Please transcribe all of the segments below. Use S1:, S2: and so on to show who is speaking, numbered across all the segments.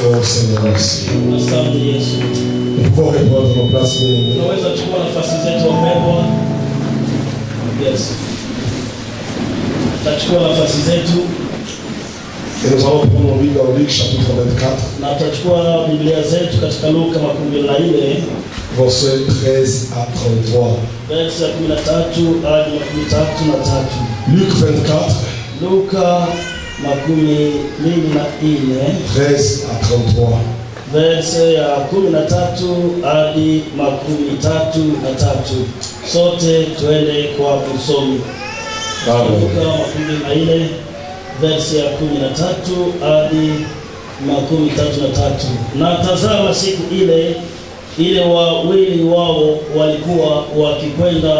S1: Oh Seigneur, merci. Nous pouvons répondre nos places.
S2: Tunaweza kuchukua nafasi zetu wapendwa. Yes. Tutachukua nafasi zetu.
S1: Et nous allons prendre nos Bibles dans Luc chapitre 24.
S2: Na tutachukua Biblia zetu katika Luka 24
S1: versets 13 à 33.
S2: verse ya 13 hadi 33.
S1: Luc 24.
S2: Luka 24
S1: 13 à 33.
S2: verse ya 13 hadi 33. Sote tuende kwa usomi. Luka 24 verse ya 13 hadi 33. Na tazama, siku ile wawili wao walikuwa wakikwenda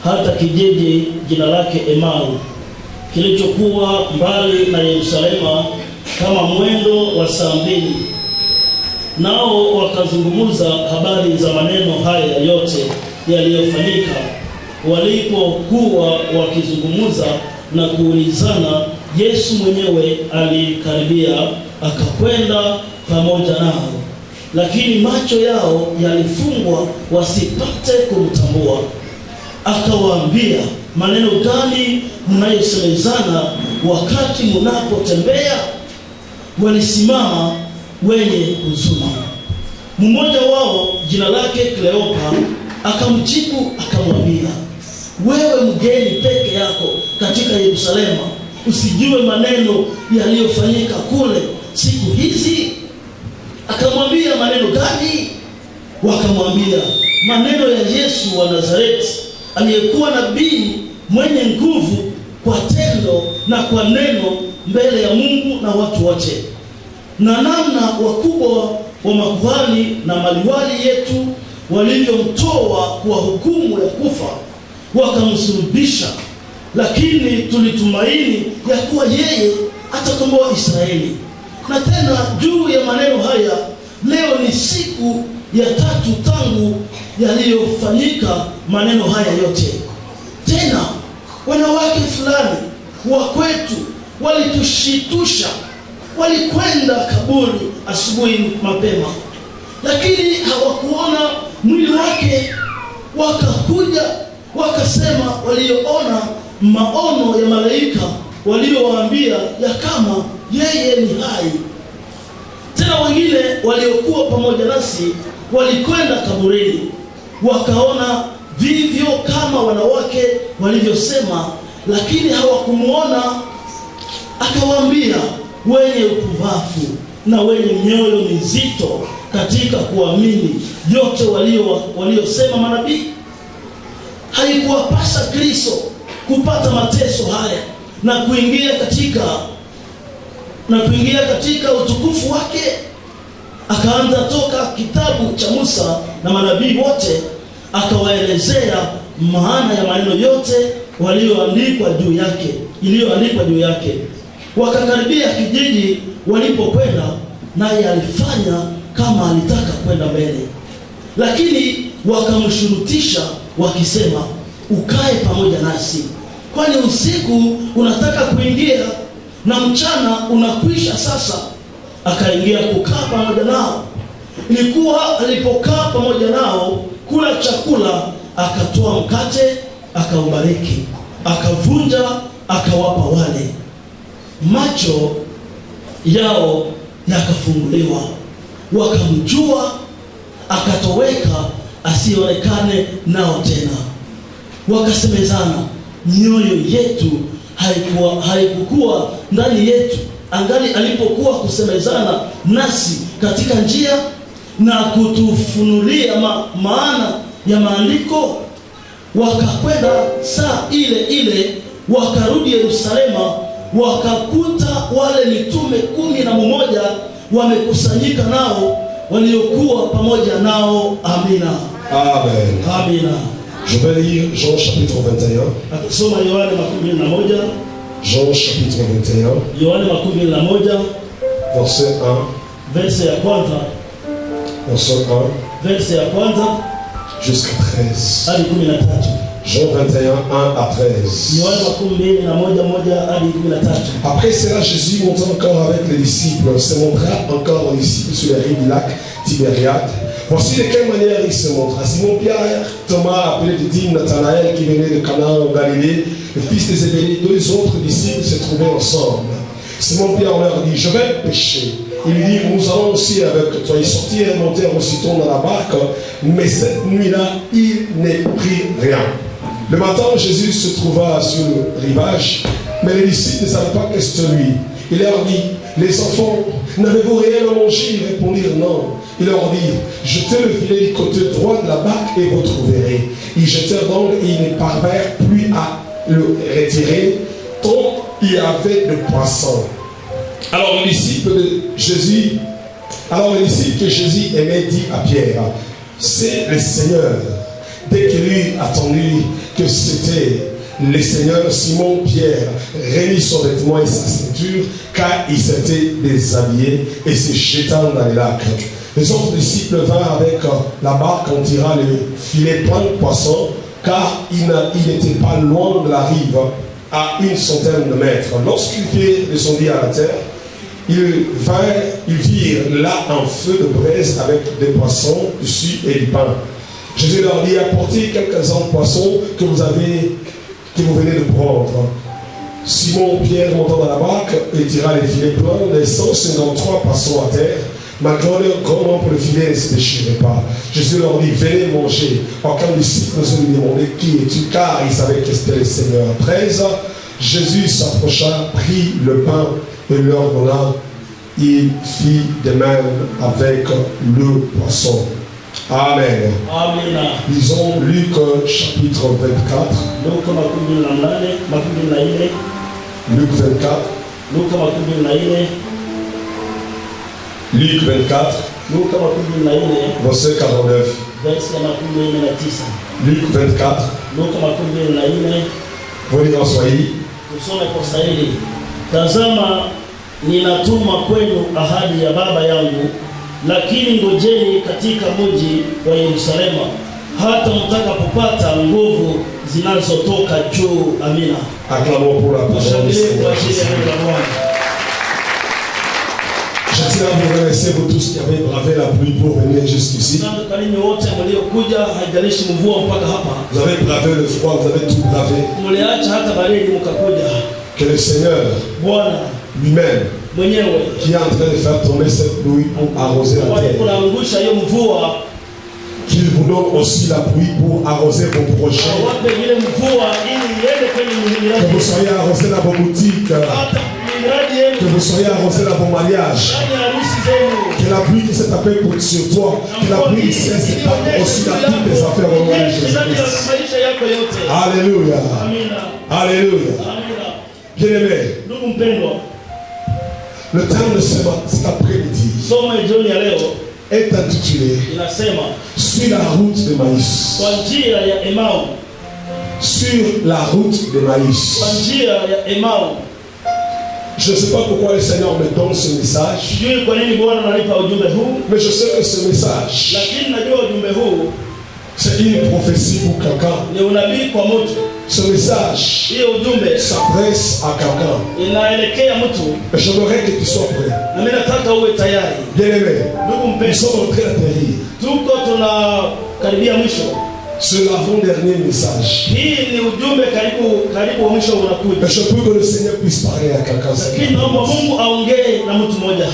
S2: hata kijiji jina lake Emau, kilichokuwa mbali na Yerusalema kama mwendo wa saa 2. Nao wakazungumza habari za maneno haya yote yaliyofanyika. Walipokuwa wakizungumza na kuulizana, Yesu mwenyewe alikaribia akakwenda pamoja nao, lakini macho yao yalifungwa wasipate kumtambua. Akawaambia, maneno gani mnayosemezana wakati mnapotembea? Walisimama wenye huzuni. Mmoja wao jina lake Kleopa akamjibu akamwambia, wewe mgeni peke yako katika Yerusalema, usijue maneno yaliyofanyika kule siku hizi? Akamwambia, maneno gani? Wakamwambia, maneno ya Yesu wa Nazareti, aliyekuwa nabii mwenye nguvu kwa tendo na kwa neno mbele ya Mungu na watu wote, na namna wakubwa wa makuhani na maliwali yetu walivyomtoa kwa hukumu ya kufa, wakamsulubisha. Lakini tulitumaini ya kuwa yeye atakomboa Israeli. Na tena juu ya maneno haya, leo ni siku ya 3 tangu yaliyofanyika maneno haya yote. Tena wanawake fulani wa kwetu walitushitusha, walikwenda kaburi asubuhi mapema, lakini hawakuona mwili wake. Wakakuja wakasema walioona maono ya malaika waliowaambia ya kama yeye ni hai. Tena wengine waliokuwa pamoja nasi walikwenda kaburini, wakaona vivyo kama wanawake walivyosema, lakini hawakumuona. Akawaambia, wenye upuvavu na wenye mioyo mizito katika kuamini yote waliosema manabii, haikuwapasa Kristo kupata mateso haya na kuingia katika utukufu wake? Akaanza toka kitabu cha Musa na manabii wote, akawaelezea maana ya maneno yote iliyoandikwa juu yake. Wakakaribia kijiji walipokwenda, naye alifanya kama alitaka kwenda mbele, lakini wakamshurutisha wakisema, ukae pamoja nasi, kwani usiku unataka kuingia na mchana unakwisha sasa. Akaingia kukaa pamoja nao. Ilikuwa alipokaa pamoja nao kula chakula, akatoa mkate, akaubariki, akavunja, akawapa wale. Macho yao yakafunguliwa, wakamjua, akatoweka asionekane nao tena. Wakasemezana, mioyo yetu haikukuwa ndani yetu angali alipokuwa kusemezana nasi katika njia na kutufunulia maana ya maandiko? Wakakwenda saa ile wakarudi Yerusalema, wakakuta wale mitume 11 wamekusanyika nao waliokuwa pamoja nao. Amina.
S1: Amen.
S2: Amina.
S1: Je vais lire Jean chapitre 21.
S2: Atasoma Yohana 21.
S1: Jean chapitre 21.
S2: Yohana 21.
S1: Verset 1.
S2: Verset ya kwanza.
S1: Verset 1.
S2: Verset ya kwanza
S1: jusqu'à 13.
S2: hadi 13.
S1: Jean 21, 1 à 13. Après cela, Jésus monta encore avec les disciples, se montra encore aux disciples sur les rives du lac Tibériade. Voici de quelle manière il se montra. Simon-Pierre, Thomas, appelé Didyme, Nathanaël, qui venait de Cana en Galilée, le fils de Zébédée, deux autres disciples se trouvaient ensemble. Simon-Pierre leur dit, je vais pêcher. Il lui dit, nous allons aussi avec toi. Ils sortirent et montèrent aussitôt dans la barque, mais cette nuit-là, il ne prit rien. Le matin, Jésus se trouva sur le rivage, mais les disciples ne savaient pas que c'était lui. Il leur dit, les enfants, n'avez-vous rien à manger? Ils répondirent non. Il leur dit, jetez le filet du côté droit de la barque et vous trouverez. Ils jetèrent donc et ils ne parvinrent plus à le retirer, tant il y avait de poissons. Alors les disciples que Jésus aimait dit à Pierre, c'est le Seigneur. Dès qu'il eut attendu que c'était le Seigneur, Simon-Pierre remit son vêtement et sa ceinture, car il s'était déshabillé et se jeta dans les lacs. Les autres disciples vinrent avec la barque, on tira le filet plein de poissons, car il n'était pas loin de la rive, à 100 de mètres. Lorsqu'ils descendirent à la terre, ils virent là un feu de braise avec des poissons dessus et du pain. Jésus leur dit, apportez quelques-uns de poissons que vous venez de prendre. Simon-Pierre monta dans la barque et tira les filets pleins, les 153 poissons à terre. Malgré leur grand nombre, le filet ne se déchirait pas. Jésus leur dit, venez manger. Aucun disciple ne lui demandait qui es-tu, car il savait que c'était le Seigneur. 13, Jésus s'approcha, prit le pain et leur donna. Il fit de même avec le poisson. Amen. Amen. Lisons Luc chapitre 24. Luc 24. Luc 24. Verset 49. Luc 24. Vous lire en Swahili.
S2: Tazama, ninatuma kwenu ahadi ya Baba yangu, lakini ngojeni katika mji wa Yerusalema hata mtakapopata nguvu zinazotoka juu. Amina.
S1: Acclamons pour la parole du Seigneur. Je tiens à vous remercier pour tous qui avez bravé la pluie pour venir jusqu'ici. Vous avez bravé le froid, vous avez tout bravé. Que le Seigneur lui-même, qui est en train de faire tomber cette pluie pour arroser la terre, qu'il vous donne aussi la pluie pour arroser vos projets. Que vous soyez arrosés dans vos boutiques, que vous soyez arrosés dans vos mariages. Que la pluie qui s'est tapée sur toi, que la pluie qui s'est tapée aussi dans toutes les affaires au nom de Jésus-Christ. Alléluia. Alléluia. Bien-aimé, le thème de cet après-midi est intitulé Sur la route de Maïs. Sur la route de Maïs. Je ne sais pas pourquoi le Seigneur me donne ce message, mais je sais que ce message, c'est une prophétie pour quelqu'un. Ce message s'adresse à quelqu'un. Et j'aimerais que tu sois prêt. Bien-aimé, nous sommes en train d'atterrir. C'est l'avant-dernier message. Et je prie que le Seigneur puisse parler à quelqu'un.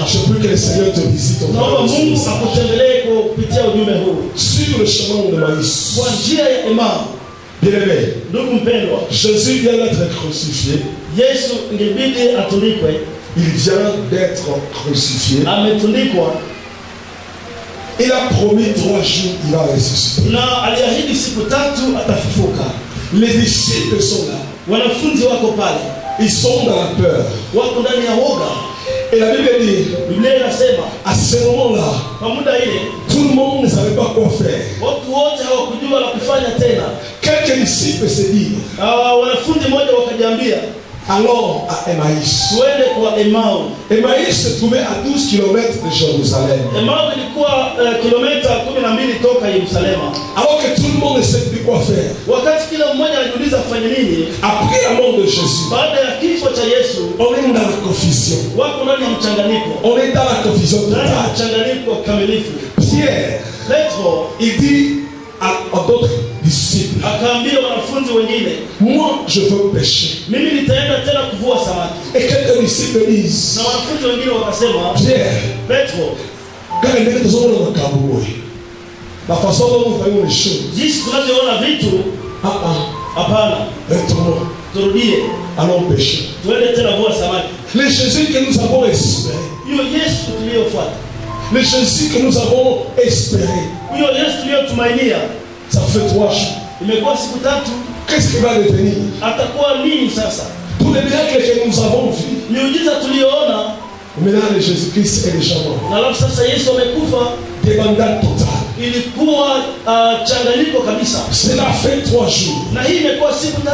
S1: Je prie que le Seigneur te visite. Sur le chemin de Maïs. Bien-aimé, Jésus vient d'être crucifié. Il vient d'être crucifié. Il a promis 3 jours, il va ressusciter. Les disciples sont là. Ils sont dans la peur. Et la Bible dit, à ce moment-là, tout le monde ne savait pas quoi faire. Quelques disciples se disent, Allons à Emmaüs.
S2: Tuende kwa Emau.
S1: Emmaüs se trouvait à 12 km de Jérusalem.
S2: Emau ilikuwa kilomita 12 toka Yerusalema.
S1: Alors que tout le monde ne sait plus quoi faire.
S2: Wakati kila mmoja anajiuliza afanye nini?
S1: Après la mort de Jésus,
S2: Baada ya kifo cha Yesu,
S1: on est dans la confusion.
S2: wako ndani ya mchanganyiko.
S1: On est dans la confusion
S2: Ndani ya
S1: totale.
S2: mchanganyiko kamilifu.
S1: Pierre,
S2: Petro
S1: il dit à d'autres disciples,
S2: akaambia wanafunzi wengine,
S1: moi je veux pêcher.
S2: mimi nitaenda tena kuvua samaki.
S1: Et quelques disciples disent,
S2: Na wanafunzi wengine wakasema,
S1: Pierre,
S2: Petro,
S1: quand les mecs sont dans le caboulot, la façon dont nous voyons les choses,
S2: jinsi tunavyoona vitu, hapana,
S1: retournons,
S2: turudie,
S1: allons pêcher.
S2: tuende tena kuvua samaki.
S1: Le Jésus que nous avons espéré,
S2: Huyo Yesu tuliyofuata,
S1: le Jésus que nous avons espéré,
S2: huyo Yesu tuliyotumainia,
S1: ça fait 3 jours.
S2: imekuwa siku 3.
S1: Qu'est-ce qui va devenir?
S2: Atakuwa nini sasa?
S1: Tous les miracles que nous avons vus,
S2: Miujiza tuliyoona,
S1: maintenant le Jésus-Christ est déjà mort.
S2: na alafu sasa Yesu amekufa,
S1: Débandade totale.
S2: ilikuwa changanyiko kabisa.
S1: Cela fait 3 jours.
S2: Na hii imekuwa siku 3.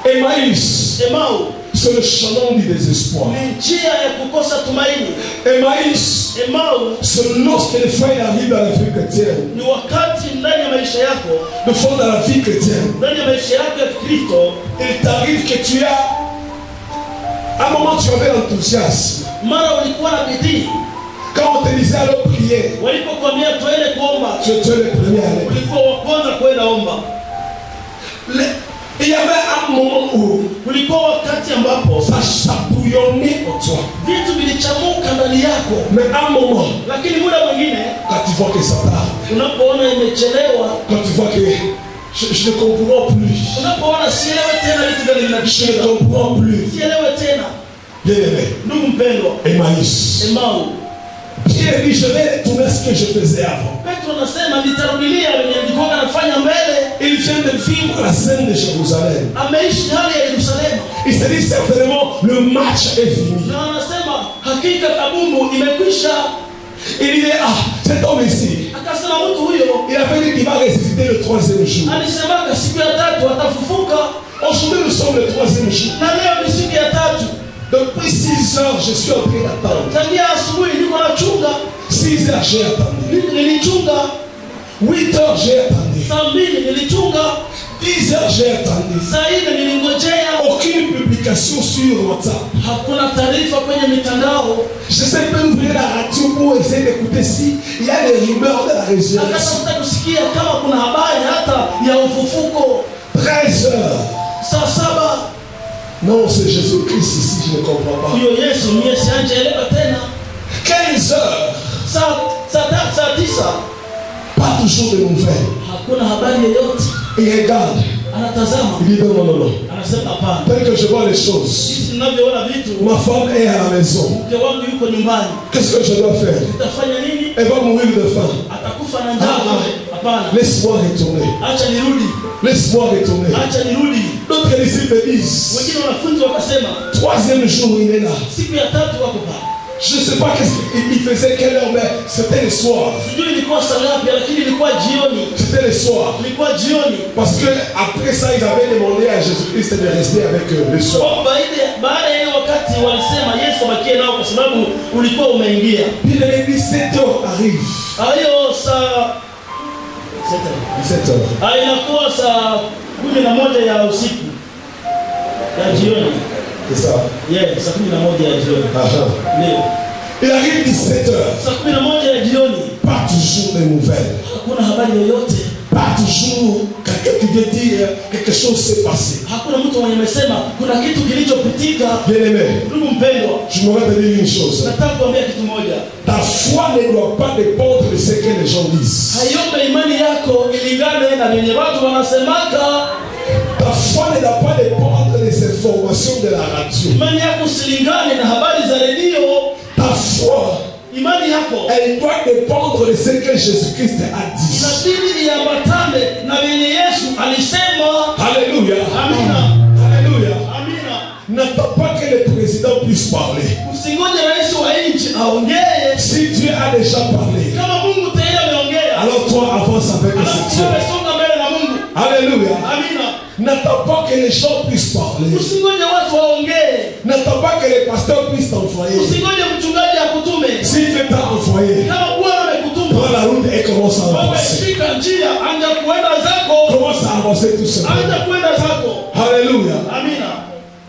S1: Emmaüs,
S2: Emau
S1: c'est le chaland du désespoir.
S2: ni njia ya kukosa tumaini.
S1: Emmaüs,
S2: Emau
S1: c'est lorsque les frères arrivent dans la vie chrétienne.
S2: ni wakati ndani ya maisha yako,
S1: Le fond dans la vie chrétienne,
S2: ndani ya maisha yako ya Kristo,
S1: il t'arrive que tu as, à un moment tu avais l'enthousiasme.
S2: mara ulikuwa na bidii.
S1: Quand on te disait alors prier,
S2: Walipokuambia tuende kuomba,
S1: tu es le premier à aller.
S2: ulikuwa wa kwanza kwenda omba.
S1: Il y avait un moment où
S2: Kulikuwa wakati ambapo
S1: ça chapouillonnait en toi.
S2: vitu vilichamuka ndani yako,
S1: Mais à un moment,
S2: lakini muda mwingine
S1: quand tu vois que ça part,
S2: unapoona imechelewa,
S1: quand tu vois que je ne comprends plus,
S2: unapoona sielewe tena vitu gani
S1: je ne
S2: vinatokea,
S1: comprends plus.
S2: sielewe tena.
S1: Bien aimé,
S2: Ndugu mpendwa,
S1: Emmaüs.
S2: Emau,
S1: Pierre dit, je vais tourner ce que je faisais avant.
S2: Petro anasema nitarudilia wenye nilikuwa nafanya mbele.
S1: Il vient de vivre la scène de Jérusalem.
S2: Ameishi hali ya Yerusalemu,
S1: Il se dit certainement, le match est fini.
S2: na anasema hakika kabumbu imekwisha.
S1: Il dit, cet homme ici,
S2: Akasema mtu huyo
S1: il a dit qu'il va ressusciter le 3e jour.
S2: alisemaka siku ya 3 atafufuka,
S1: Aujourd'hui, nous sommes le 3e jour.
S2: na leo ni siku ya 3.
S1: Depuis 6 heures, je suis en train d'attendre.
S2: Tangia asubuhi niko nachunga,
S1: 6 heures, j'ai attendu.
S2: nilichunga
S1: 8 heures, j'ai attendu.
S2: saa 2 nilichunga,
S1: 10 heures, j'ai attendu.
S2: saa 4 nilingojea.
S1: Aucune publication sur WhatsApp.
S2: Hakuna taarifa kwenye mitandao.
S1: Je sais pas ouvrir la radio pour essayer d'écouter si il y a des rumeurs de la résurrection.
S2: Akatafuta kusikia kama kuna habari hata ya ufufuko.
S1: 13 heures.
S2: Saa 7
S1: Non, c'est Jésus-Christ ici, je ne comprends pas.
S2: huyo Yesu mie sianjaelewa tena.
S1: 15 heures.
S2: Saa 9
S1: Pas toujours de nouvelles.
S2: hakuna habari yoyote.
S1: Il regarde.
S2: Anatazama,
S1: Il dit non, non, non, non.
S2: anasema hapana,
S1: Tel que je vois les choses,
S2: sisi tunavyoona vitu,
S1: ma femme est à la maison.
S2: mke wangu yuko nyumbani,
S1: Qu'est-ce que je dois faire?
S2: utafanya nini?
S1: Elle va mourir de faim.
S2: Atakufa na njaa kule? Hapana,
S1: Laisse-moi retourner.
S2: acha nirudi,
S1: Laisse-moi retourner.
S2: acha nirudi.
S1: D'autres disciples disent,
S2: Wengine wanafunzi wakasema
S1: 3e jour, il est là.
S2: siku ya 3 wako pale.
S1: Je ne sais pas qu'est-ce qu'il faisait, quelle heure, mais c'était le soir.
S2: Sijui ilikuwa saa ngapi, lakini ilikuwa jioni,
S1: C'était le soir.
S2: ilikuwa jioni.
S1: Parce que après ça, ils avaient demandé à Jésus-Christ de rester avec eux le soir.
S2: Kwa baada ya ile wakati walisema Yesu abakie nao kwa sababu ulikuwa umeingia.
S1: Puis les 17 heures arrivent.
S2: Hayo saa
S1: 17 heures.
S2: inakuwa saa 11 ya usiku ya jioni.
S1: C'est ça.
S2: Saa 11 ya jioni. Ndio.
S1: Il arrive 17 heures.
S2: Saa 11 ya jioni.
S1: Pas toujours de nouvelles.
S2: Hakuna habari yoyote.
S1: Pas toujours quelqu'un qui veut dire quelque chose s'est passé.
S2: Hakuna mtu mwenye amesema kuna kitu kilichopitika.
S1: Bien aimé,
S2: Ndugu mpendwa,
S1: je m'aurais te dire une chose.
S2: nataka kuambia kitu moja.
S1: Ta foi ne doit pas dépendre de ce que les gens disent.
S2: Hayombe imani yako ilingane na wenye watu wanasemaka.
S1: Ta foi ne doit pas dépendre des informations de la radio.
S2: Imani yako silingane na habari za redio.
S1: Ta foi,
S2: Imani yako
S1: elle doit dépendre de ce que Jésus-Christ a dit.
S2: inabidi iambatane na wenye Yesu alisema.
S1: Alléluia.
S2: Amina.
S1: Alléluia.
S2: Amina.
S1: N'attends pas que le président puisse parler.
S2: Usingoje rais wa nchi aongee.
S1: Si Dieu a déjà parlé,
S2: Kama Mungu tayari ameongea,
S1: alors toi avance avec ce Dieu.
S2: songa mbele na Mungu.
S1: Alléluia.
S2: Amina.
S1: N'attends pas que les gens puissent parler.
S2: Usingoje watu waongee.
S1: le pasteur puisse t'envoyer.
S2: Usingoje mchungaji akutume.
S1: Si Dieu t'a envoyé,
S2: Kama Bwana amekutuma,
S1: prends la route et commence à avancer.
S2: shika njia, anza kuenda zako.
S1: Commence à avancer tout simplement.
S2: Anza kuenda zako.
S1: Alléluia.
S2: Amina.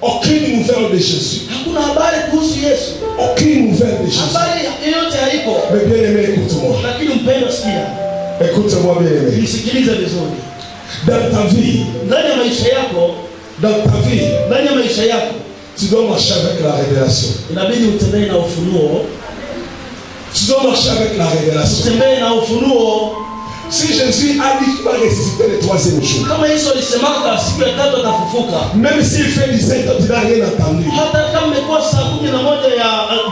S1: Aucune nouvelle de Jésus.
S2: Hakuna habari kuhusu Yesu.
S1: Aucune nouvelle de Jésus.
S2: Habari yoyote haiko.
S1: Mais bien aimé, écoute-moi.
S2: Lakini mpendo, sikia.
S1: Écoute-moi bien aimé.
S2: Nisikilize vizuri.
S1: Dans ta vie,
S2: Ndani ya maisha yako, ndani ya maisha yako,
S1: tu dois marcher avec la révélation.
S2: inabidi utembee na ufunuo.
S1: Tu dois marcher avec la révélation.
S2: Utembee na ufunuo.
S1: Si Jésus a dit qu'il va ressusciter le troisième jour,
S2: Kama Yesu alisemaka siku ya tatu atafufuka,
S1: même s'il fait 17 ans, tu n'as rien entendu,
S2: hata kama imekuwa saa 11 ya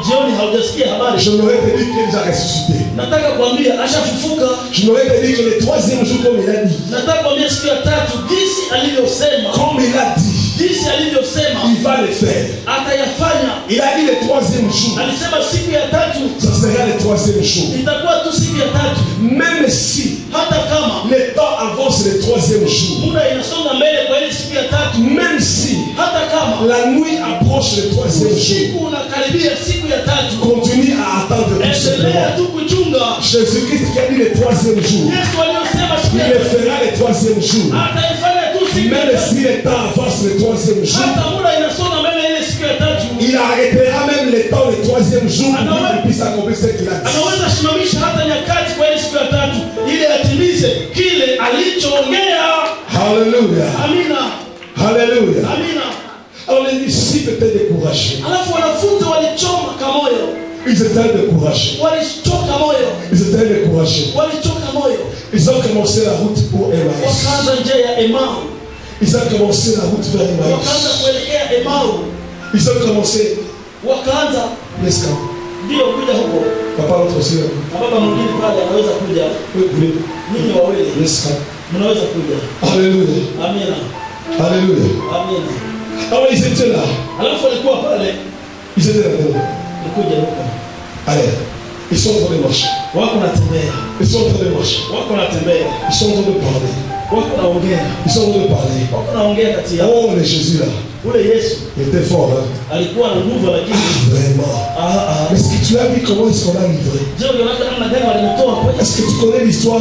S2: jioni haujasikia habari,
S1: je n'aurais pas dit qu'il a ressuscité.
S2: nataka kuambia ashafufuka.
S1: Je n'aurais pas dit que le troisième jour, comme il a dit,
S2: Nataka kuambia siku ya tatu jinsi alivyosema,
S1: comme il a dit,
S2: jinsi alivyosema
S1: il va le faire.
S2: atayafanya.
S1: Il a dit le troisième jour,
S2: Alisema siku ya tatu
S1: ça sera le troisième jour.
S2: itakuwa tu siku ya tatu,
S1: Même si
S2: hata kama
S1: le temps avance le troisième jour,
S2: muda inasonga mbele kwa ile siku ya tatu,
S1: même si
S2: hata kama
S1: la nuit approche le troisième jour,
S2: siku unakaribia siku ya tatu,
S1: continue à attendre tout
S2: endelea
S1: simplement.
S2: tu kuchunga.
S1: Jésus-Christ qui a dit le troisième jour,
S2: Yesu aliyosema siku
S1: il
S2: ya
S1: le
S2: tatu
S1: fera le troisième jour.
S2: ataifanya tu siku ya
S1: Même
S2: tatu,
S1: si le temps avance le troisième jour,
S2: hata muda inasonga mbele ile siku ya tatu,
S1: il arrêtera même le temps le troisième jour pour qu'il puisse accomplir ce qu'il a dit.
S2: anaweza simamisha hata nyakati kwa ile siku ya tatu ili atimize kile alichoongea.
S1: Alléluia.
S2: Amina,
S1: Alléluia.
S2: amina.
S1: Alors les disciples étaient découragés.
S2: Alafu wanafunzi walichoma kamoyo,
S1: Ils étaient découragés.
S2: walichoka moyo,
S1: Ils étaient découragés.
S2: walichoka moyo,
S1: Ils ont commencé la route pour Emmaüs.
S2: wakaanza njia ya Emau,
S1: Ils ont commencé la route vers
S2: wakaanza
S1: Emmaüs.
S2: kuelekea Emau,
S1: Ils ont commencé.
S2: wakaanza
S1: N'est-ce pas?
S2: ndio kuja huko.
S1: Papa notre aussi.
S2: Na baba mwingine pale anaweza kuja, ninyi wawili
S1: N'est-ce pas?
S2: mnaweza kuja.
S1: Alléluia.
S2: Amina,
S1: Alléluia.
S2: amina.
S1: Alors ils étaient là.
S2: Alafu walikuwa pale,
S1: Ils étaient là.
S2: nikuja huko,
S1: Allez. Ils sont en train de marcher.
S2: wako natembea,
S1: Ils sont en train de marcher.
S2: wako natembea,
S1: Ils sont en train de parler.
S2: wako naongea,
S1: Ils sont en train de parler.
S2: wako naongea kati yao.
S1: Oh, le Jésus là.
S2: Ule Yesu
S1: Il était fort, hein?
S2: alikuwa na nguvu, lakini
S1: Vraiment. Mais est-ce que tu as vu comment est-ce qu'on a livré?
S2: je uliona namna gani walimtoa kwenye.
S1: Est-ce que tu connais l'histoire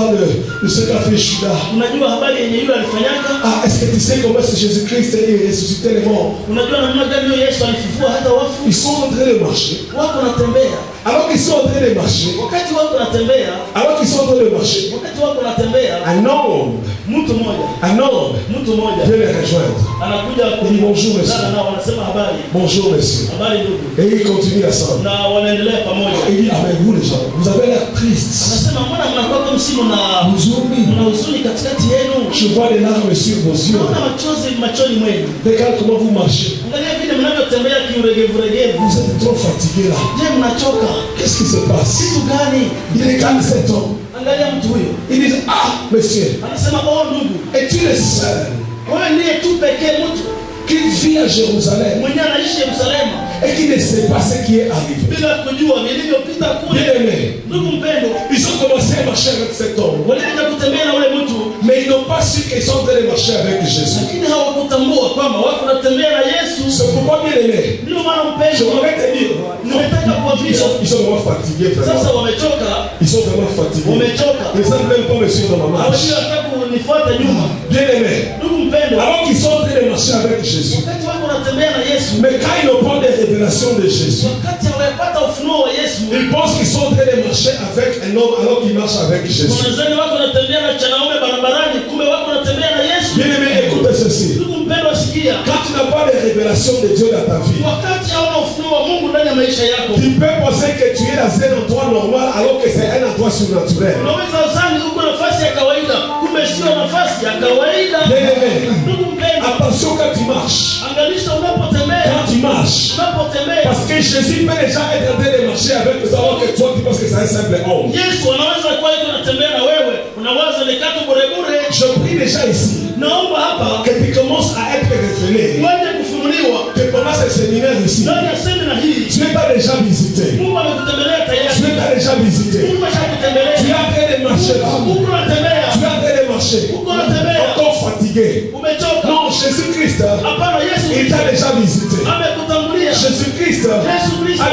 S1: de ce qu'a fait Judas?
S2: Unajua habari yenye yule alifanyaka?
S1: Ah, est-ce que tu sais comment est-ce que Jésus-Christ est ressuscité les morts?
S2: Unajua namna gani yule Yesu alifufua hata wafu?
S1: Ils sont en train de marcher.
S2: Wako natembea,
S1: Alors qu'ils sont en train de marcher,
S2: wakati wako natembea,
S1: alors qu'ils sont en train de marcher,
S2: wakati wako natembea,
S1: un homme
S2: mtu mmoja
S1: vient les rejoindre.
S2: anakuja
S1: Il dit bonjour
S2: kukutana
S1: monsieur.
S2: nao, wanasema habari,
S1: Bonjour monsieur.
S2: habari ndugu,
S1: Et ils continuent ensemble.
S2: na wanaendelea pamoja.
S1: Il dit, ah mais vous les gens, vous avez l'air triste.
S2: Anasema mbona mnakuwa kama msimu na
S1: Huzuni.
S2: mna huzuni katikati yenu?
S1: Je vois les larmes sur vos yeux.
S2: Naona machozi machoni mwenu.
S1: Regarde comment vous marchez.
S2: Angalia vile mnavyotembea kiuregevuregevu.
S1: Vous êtes trop fatigué là.
S2: Je, mnachoka?
S1: Qu'est-ce qui se passe?
S2: Kitu gani?
S1: Il regarde cet homme.
S2: Angalia mtu huyo,
S1: Il dit, ah monsieur,
S2: anasema oh ndugu,
S1: es-tu le seul
S2: wewe ndiye tu pekee mtu
S1: qui vit à Jérusalem
S2: mwenye anaishi Yerusalemu
S1: et qui ne sait pas ce qui est arrivé?
S2: bila kujua vilivyopita kule.
S1: Bien aimé,
S2: Ndugu mpendo,
S1: ils ont commencé à marcher avec cet homme,
S2: walianza kutembea na ule mtu,
S1: mais ils n'ont pas su qu'ils sont en train de marcher avec Jésus.
S2: lakini hawakutambua kwamba wako natembea na Yesu.
S1: C'est pourquoi, bien aimé,
S2: Ndio maana
S1: je
S2: mpendo,
S1: voudrais te dire,
S2: nimetaka kuambia
S1: ils sont vraiment fatigués,
S2: sasa
S1: vraiment.
S2: wamechoka,
S1: Ils sont vraiment fatigués.
S2: wamechoka,
S1: Ils ne savent même pas me suivre dans ma marche.
S2: hawajui hata kunifuata nyuma.
S1: Bien aimé,
S2: Ndugu mpendo,
S1: alors qu'ils sont en train de marcher avec Jésus,
S2: wakati wako natembea na Yesu,
S1: mais quand ils n'ont pas de révélation de Jésus,
S2: wakati hawajapata ufunuo wa Yesu,
S1: ils pensent qu'ils sont en train de marcher avec un homme alors qu'ils marchent avec Jésus.
S2: wanadhani wako natembea na chanaume barabarani, kumbe wako natembea na Yesu.
S1: Bien aimé, écoutez ceci.
S2: Ndugu mpendo, sikia,
S1: Quand tu n'as pas de révélation de Dieu dans ta vie,
S2: wakati hauna ufunuo wa Mungu ndani ya maisha yako,
S1: tu peux penser que tu es dans un endroit normal alors que c'est un endroit surnaturel.
S2: unaweza uzani uko nafasi ya kawaida, kumbe sio nafasi ya kawaida.
S1: Bien aimé,
S2: Ndugu mpendo,
S1: attention quand tu marches.
S2: angalisha unapotembea,
S1: Quand tu marches.
S2: unapotembea.
S1: Parce que Jésus peut déjà être en train de marcher avec toi alors que toi tu penses que c'est un simple homme.
S2: Yesu anaweza kuwa yuko natembea na wewe, unawaza ni katu burebure.
S1: Je prie déjà ici
S2: Naomba hapa
S1: que tu commences à être révélé.
S2: uanze kufunuliwa
S1: Que pendant ce séminaire ici,
S2: ndani ya semina hii.
S1: tu es déjà visité.
S2: Mungu amekutembelea tayari,
S1: Tu es déjà visité.
S2: Mungu ashakutembelea,
S1: Tu es en train de marcher là.
S2: uko natembea,
S1: Tu es en train de marcher.
S2: uko natembea,
S1: Encore fatigué.
S2: umechoka.
S1: Non, Jésus-Christ,
S2: Hapana, Yesu
S1: il t'a déjà visité.
S2: amekutangulia,
S1: Jésus-Christ,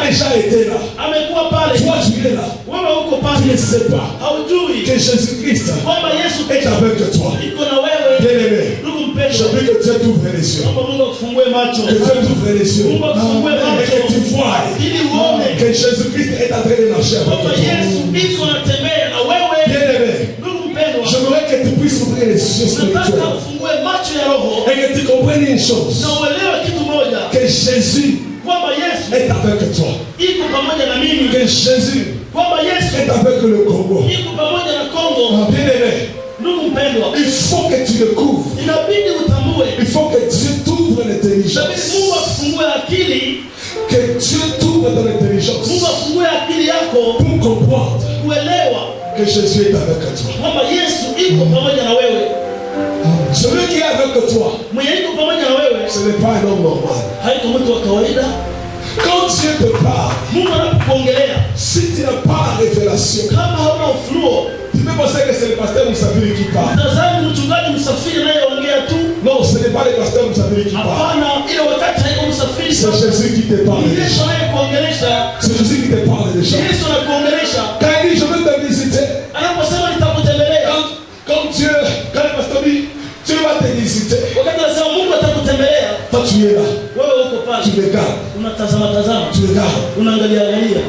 S1: déjà été là.
S2: amekuwa pale,
S1: Toi, tu es là.
S2: wewe uko
S1: Tu
S2: pale,
S1: ne sais pas
S2: haujui
S1: que Jésus-Christ
S2: kwamba Yesu
S1: est avec toi.
S2: iko na wewe.
S1: Bien-aimé,
S2: Ndugu
S1: je
S2: mpendwa,
S1: prie que Dieu t'ouvre les yeux.
S2: naomba Mungu akufungue macho,
S1: Que Dieu t'ouvre les yeux.
S2: Mungu akufungue
S1: Et
S2: macho
S1: que tu vois
S2: ili uone
S1: que Jésus-Christ est en train de marcher avec
S2: kwamba
S1: toi.
S2: Yesu iko anatembea na wewe.
S1: Bien-aimé,
S2: Ndugu mpendwa,
S1: j'aimerais que tu puisses ouvrir les yeux
S2: nataka
S1: spirituels.
S2: ufungue macho ya roho
S1: Et que tu comprennes une chose.
S2: na uelewe kitu moja,
S1: Que Jésus
S2: kwamba Yesu
S1: est avec toi.
S2: iko pamoja na mimi,
S1: Que Jésus
S2: kwamba Yesu
S1: est avec le Congo.
S2: iko pamoja na Kongo.
S1: Bien-aimé,
S2: Ndugu mpendwa,
S1: il faut que tu le couvres.
S2: inabidi utambue,
S1: Il faut que Dieu t'ouvre
S2: inabidi
S1: l'intelligence.
S2: Mungu akufungue akili,
S1: Que Dieu t'ouvre dans l'intelligence.
S2: Mungu afungue akili yako
S1: Pour comprendre
S2: kuelewa
S1: que Jésus est avec toi.
S2: kwamba Yesu iko pamoja na wewe.
S1: Celui qui est avec toi,
S2: Mwenye iko pamoja na wewe
S1: ce n'est pas un homme normal.
S2: haiko mtu wa kawaida.
S1: Quand Dieu te parle,
S2: Mungu anapokuongelea,
S1: si tu n'as pas la révélation,
S2: kama hauna ufunuo,
S1: tu peux penser que c'est le pasteur Moussafiri qui parle.
S2: tazama mchungaji msafiri anayeongea tu.
S1: Non, ce n'est pas le pasteur Moussafiri qui parle.
S2: Hapana, ile wakati haiko msafiri,
S1: C'est Jésus qui te parle.
S2: ni Yesu anayekuongelesha.
S1: C'est Jésus qui te parle déjà.
S2: Yesu anakuongelesha.
S1: Quand il dit je veux te visiter,
S2: Anaposema nitakutembelea,
S1: quand le pasteur dit Dieu va te visiter,
S2: wakati anasema Mungu atakutembelea,
S1: toi tu es là,
S2: wewe uko
S1: tu
S2: pale
S1: regardes,
S2: unatazama tazama,
S1: tu regardes.
S2: unaangalia angalia.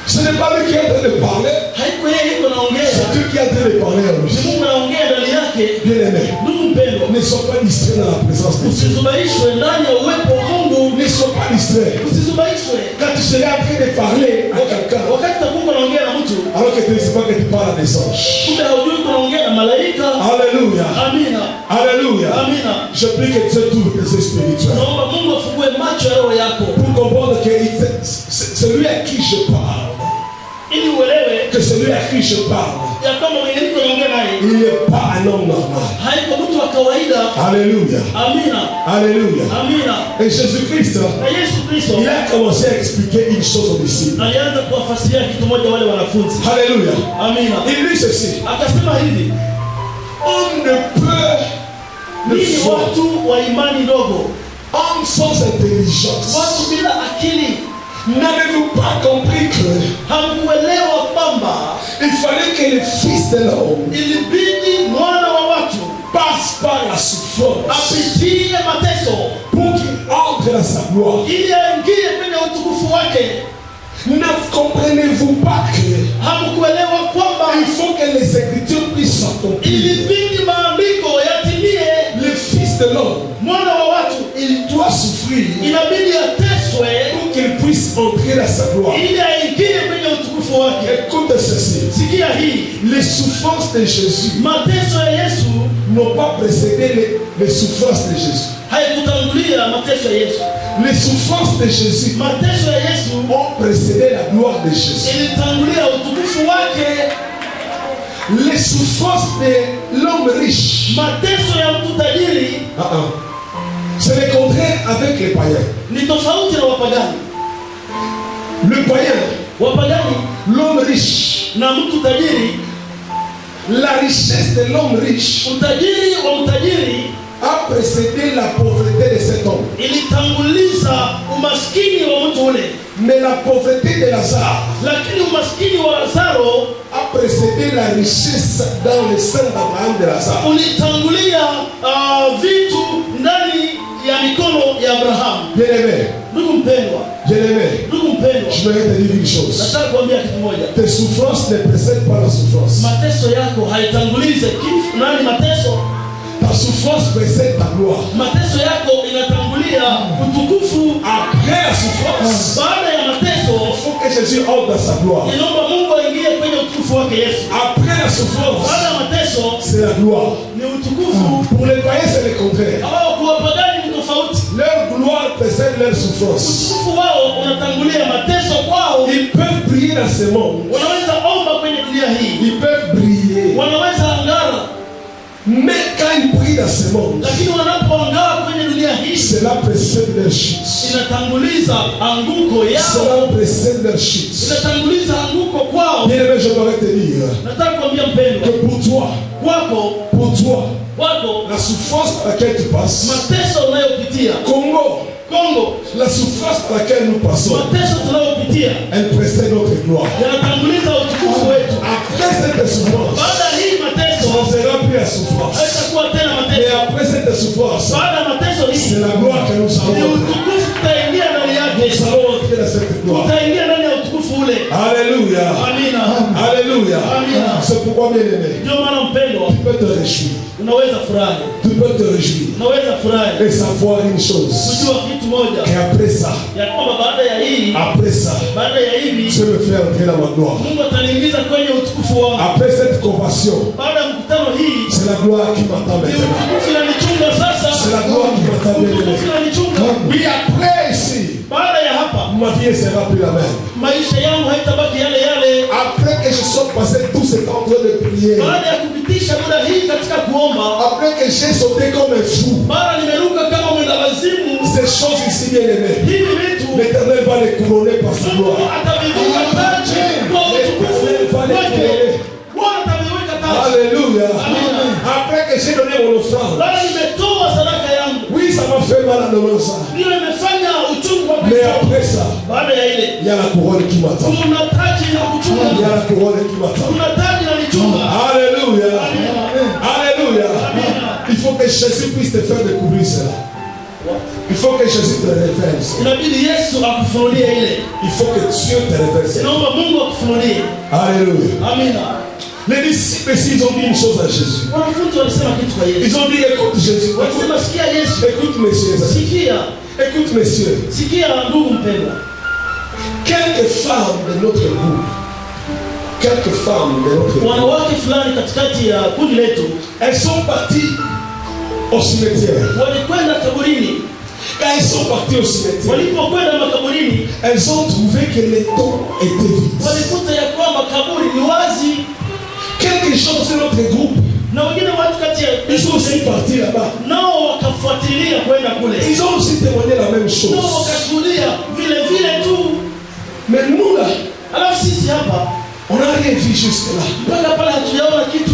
S1: Ce n'est pas lui qui est en train de parler,
S2: Haiko yeye iko naongea,
S1: c'est Dieu qui est en train de parler en lui.
S2: ni Mungu anaongea ndani yake.
S1: Bien-aimé,
S2: Ndugu mpendwa,
S1: ne sois pas distrait dans la présence de Dieu.
S2: usizubaishwe ndani ya uwepo wa Mungu,
S1: Ne sois pas distrait.
S2: usizubaishwe
S1: Quand tu seras en train de parler à quelqu'un,
S2: wakati Mungu anaongea na mtu,
S1: alors que tu ne sais pas que tu parles à des anges.
S2: kumbe haujui kunaongea na malaika.
S1: Alléluia.
S2: Amina,
S1: Alléluia.
S2: amina.
S1: Je prie que Dieu t'ouvre tes yeux spirituels.
S2: Naomba Mungu afungue macho ya roho yako
S1: Pour comprendre que c'est celui à qui je parle,
S2: ili uelewe
S1: que celui à qui je parle,
S2: ya kwamba mwenye niko naongea naye
S1: il n'est pas un homme normal.
S2: haiko mtu wa kawaida.
S1: Alléluia.
S2: Amina,
S1: Alléluia.
S2: amina.
S1: Et Jésus-Christ,
S2: Na Yesu Kristo
S1: il a commencé à expliquer une chose aux disciples.
S2: alianza kuwafasiria kitu moja wale wanafunzi.
S1: Alléluia.
S2: Amina,
S1: Il dit ceci.
S2: akasema hivi,
S1: On ne peut le
S2: ninyi
S1: faire.
S2: watu wa imani ndogo,
S1: Homme sans intelligence.
S2: watu bila akili,
S1: N'avez-vous pas compris que
S2: hamkuelewa kwamba
S1: il fallait que le Fils de l'homme
S2: ilibidi mwana wa watu
S1: passe par la souffrance
S2: apitie mateso
S1: pour qu'il entre dans sa gloire?
S2: ili aingie kwenye utukufu wake?
S1: Ne comprenez-vous pas que
S2: Hamkuelewa kwamba
S1: il faut que les Écritures puissent s'accomplir?
S2: ilibidi maandiko yatimie?
S1: Le Fils de l'homme,
S2: Mwana wa watu
S1: il doit souffrir
S2: inabidi ateswe
S1: pour qu'il puisse entrer dans sa gloire.
S2: ili aingie kwenye utukufu wake.
S1: Écoute ceci.
S2: Sikia hii,
S1: Les souffrances de Jésus
S2: mateso ya Yesu
S1: n'ont pas précédé les souffrances de Jésus.
S2: haikutangulia mateso ya Yesu.
S1: Les souffrances de Jésus
S2: Mateso ya Yesu
S1: ont précédé la gloire de Jésus.
S2: ilitangulia utukufu wake.
S1: Les souffrances de l'homme riche,
S2: Mateso ya mtu tajiri
S1: c'est le contraire avec les païens.
S2: ni tofauti na wapagani.
S1: Le païen,
S2: Wapagani
S1: l'homme riche,
S2: na mtu tajiri,
S1: la richesse de l'homme riche
S2: utajiri wa mtajiri
S1: a précédé la pauvreté de cet homme.
S2: ilitanguliza umaskini wa mtu ule,
S1: Mais la pauvreté de Lazare
S2: lakini umaskini wa Lazaro
S1: a précédé la richesse dans le sein d'Abraham de Lazare.
S2: ulitangulia vitu ndani ya mikono ya Abrahamu.
S1: Bien-aimé,
S2: Ndugu mpendwa,
S1: bien-aimé,
S2: ndugu mpendwa,
S1: je vais te dire une chose.
S2: nataka kuambia kitu moja.
S1: Tes souffrances ne précèdent pas la souffrance.
S2: Mateso yako haitangulize kifo. Nani mateso?
S1: Ta souffrance précède ta gloire.
S2: Mateso yako inatangulia utukufu.
S1: Après la souffrance,
S2: Baada ya
S1: il
S2: mateso,
S1: faut que Jésus entre dans sa gloire.
S2: inaomba Mungu aingie kwenye utukufu wake Yesu.
S1: Après la souffrance,
S2: Baada ya mateso
S1: c'est la gloire.
S2: ni utukufu.
S1: Pour les païens, c'est le contraire.
S2: Hao kwa wapagani ni tofauti.
S1: Leur gloire précède leur souffrance.
S2: Utukufu wao unatangulia mateso kwao.
S1: Ils peuvent briller dans ce monde.
S2: Wanaweza omba kwenye dunia hii,
S1: Ils peuvent briller.
S2: wanaweza angara,
S1: Mais quand ils brillent dans ce monde,
S2: lakini wanapoangaa kwenye dunia hii,
S1: cela précède leur chute.
S2: inatanguliza anguko yao.
S1: Cela précède leur chute.
S2: Inatanguliza anguko kwao.
S1: Bien aimé, je voudrais te dire
S2: Nataka kuambia mpendwa,
S1: que pour toi, la souffrance à laquelle tu passes,
S2: mateso unayopitia Kongo,
S1: la souffrance à laquelle nous passons,
S2: mateso tunayopitia,
S1: elle précède notre gloire.
S2: yanatanguliza utukufu wetu.
S1: Après cette souffrance,
S2: Baada ya hii mateso,
S1: ça ne sera plus la souffrance.
S2: haitakuwa tena
S1: Et
S2: mateso.
S1: après cette souffrance,
S2: Baada ya mateso hii,
S1: c'est la gloire que nous
S2: ni
S1: allons entrer.
S2: utukufu tutaingia ndani yake.
S1: Nous allons entrer dans cette gloire.
S2: Tutaingia ndani ya utukufu ule.
S1: Alléluia.
S2: Amina.
S1: Alléluia.
S2: Amina.
S1: C'est pourquoi, bien aimé,
S2: Ndio maana mpendwa,
S1: tu peux te réjouir.
S2: unaweza furahi.
S1: Tu peux te réjouir
S2: Unaweza furahi
S1: et savoir une chose.
S2: kujua kitu moja,
S1: Et après ça,
S2: ya kwamba baada ya hii, baada ya hivi,
S1: Dieu me fait entrer dans ma gloire.
S2: Mungu ataniingiza kwenye utukufu wangu.
S1: Après cette conversion,
S2: Baada ya mkutano hii,
S1: c'est la gloire qui m'attend
S2: ni
S1: maintenant.
S2: utukufu inanichunga sasa.
S1: C'est la gloire qui m'attend
S2: Utukufu
S1: maintenant.
S2: inanichunga.
S1: Oui, après ici,
S2: Baada ya hapa,
S1: ma vie ne sera plus la même.
S2: maisha yangu haitabaki yale yale.
S1: Après que je sois passé tout ce temps en train de prier,
S2: Baada ya kupitisha muda hii katika kuomba,
S1: après que j'ai sauté comme un fou,
S2: mara nimeruka kama mwenda wazimu,
S1: ces choses ici, bien aimées,
S2: hivi vitu
S1: l'Éternel va les couronner par sa
S2: Mungu
S1: gloire.
S2: atavivuka taji kwa utukufu wake. Bwana ataviweka taji.
S1: Alléluia.
S2: Amen.
S1: Après que j'ai donné mon offrande,
S2: Baada nimetoa sadaka yangu,
S1: oui, ça m'a fait mal à demander ça.
S2: ndio imefanya uchungu wa
S1: Mais
S2: kuitoa.
S1: après ça,
S2: Baada ya ile,
S1: il y a la couronne qui m'attend.
S2: kuna taji na
S1: Il y
S2: kuchunga.
S1: a la couronne qui m'attend.
S2: Kuna taji na nichunga.
S1: Alléluia. Alléluia.
S2: Amen.
S1: Il faut que Jésus puisse te faire découvrir cela. Il faut que Jésus te révèle cela.
S2: Inabidi Yesu akufunulie ile.
S1: Il faut que Dieu te révèle cela.
S2: Naomba Mungu akufunulie.
S1: Alléluia.
S2: Amina.
S1: Les disciples ici, ils ont dit une chose à Jésus.
S2: Wanafunzi walisema kitu kwa Yesu.
S1: Ils ont dit, écoute Jésus,
S2: Walisema sikia Yesu.
S1: écoute messieurs,
S2: Sikia.
S1: écoute messieurs.
S2: Sikia ndugu mpendwa.
S1: Quelques femmes de notre groupe, quelques femmes de notre groupe,
S2: Wanawake fulani katikati ya kundi letu
S1: elles sont parties au cimetière.
S2: walikwenda kaburini.
S1: Quand elles sont parties au cimetière,
S2: Walipokwenda makaburini,
S1: elles ont trouvé que les tombes étaient vides.
S2: walikuta ya kwamba kaburi ni wazi,
S1: Quelque chose de notre groupe,
S2: na wengine watu kati ya
S1: ils sont aussi partis là-bas.
S2: nao wakafuatilia kwenda kule,
S1: Ils ont aussi témoigné la même
S2: nao
S1: chose.
S2: wakashuhudia vile vile tu.
S1: Mais nous là,
S2: Alafu sisi hapa
S1: on n'a rien vu jusque-là.
S2: mpaka pale hatujaona kitu,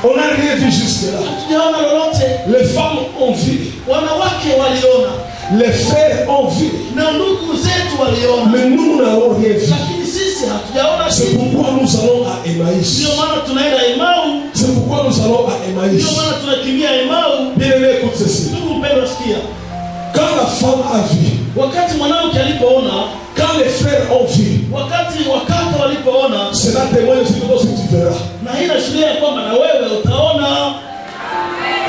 S1: On n'a rien vu jusque-là.
S2: hatujaona lolote.
S1: Les femmes ont vu,
S2: Wanawake waliona
S1: les frères ont vu,
S2: na ndugu zetu waliona,
S1: mais nous n'avons rien vu.
S2: lakini sisi hatujaona
S1: C'est
S2: kitu.
S1: pourquoi nous allons à Emmaüs.
S2: Ndio maana tunaenda Emau,
S1: C'est pourquoi nous allons à Emmaüs.
S2: ndio maana tunakimbia Emau.
S1: Bien aimé, écoute ceci.
S2: Ndugu mpendwa, sikia,
S1: Quand la femme a vu,
S2: wakati mwanamke alipoona,
S1: quand les frères ont vu,
S2: wakati wakaka walipoona,
S1: cela témoigne aussi de ce que tu verras.
S2: na hii inaashiria ya kwamba na wewe utaona.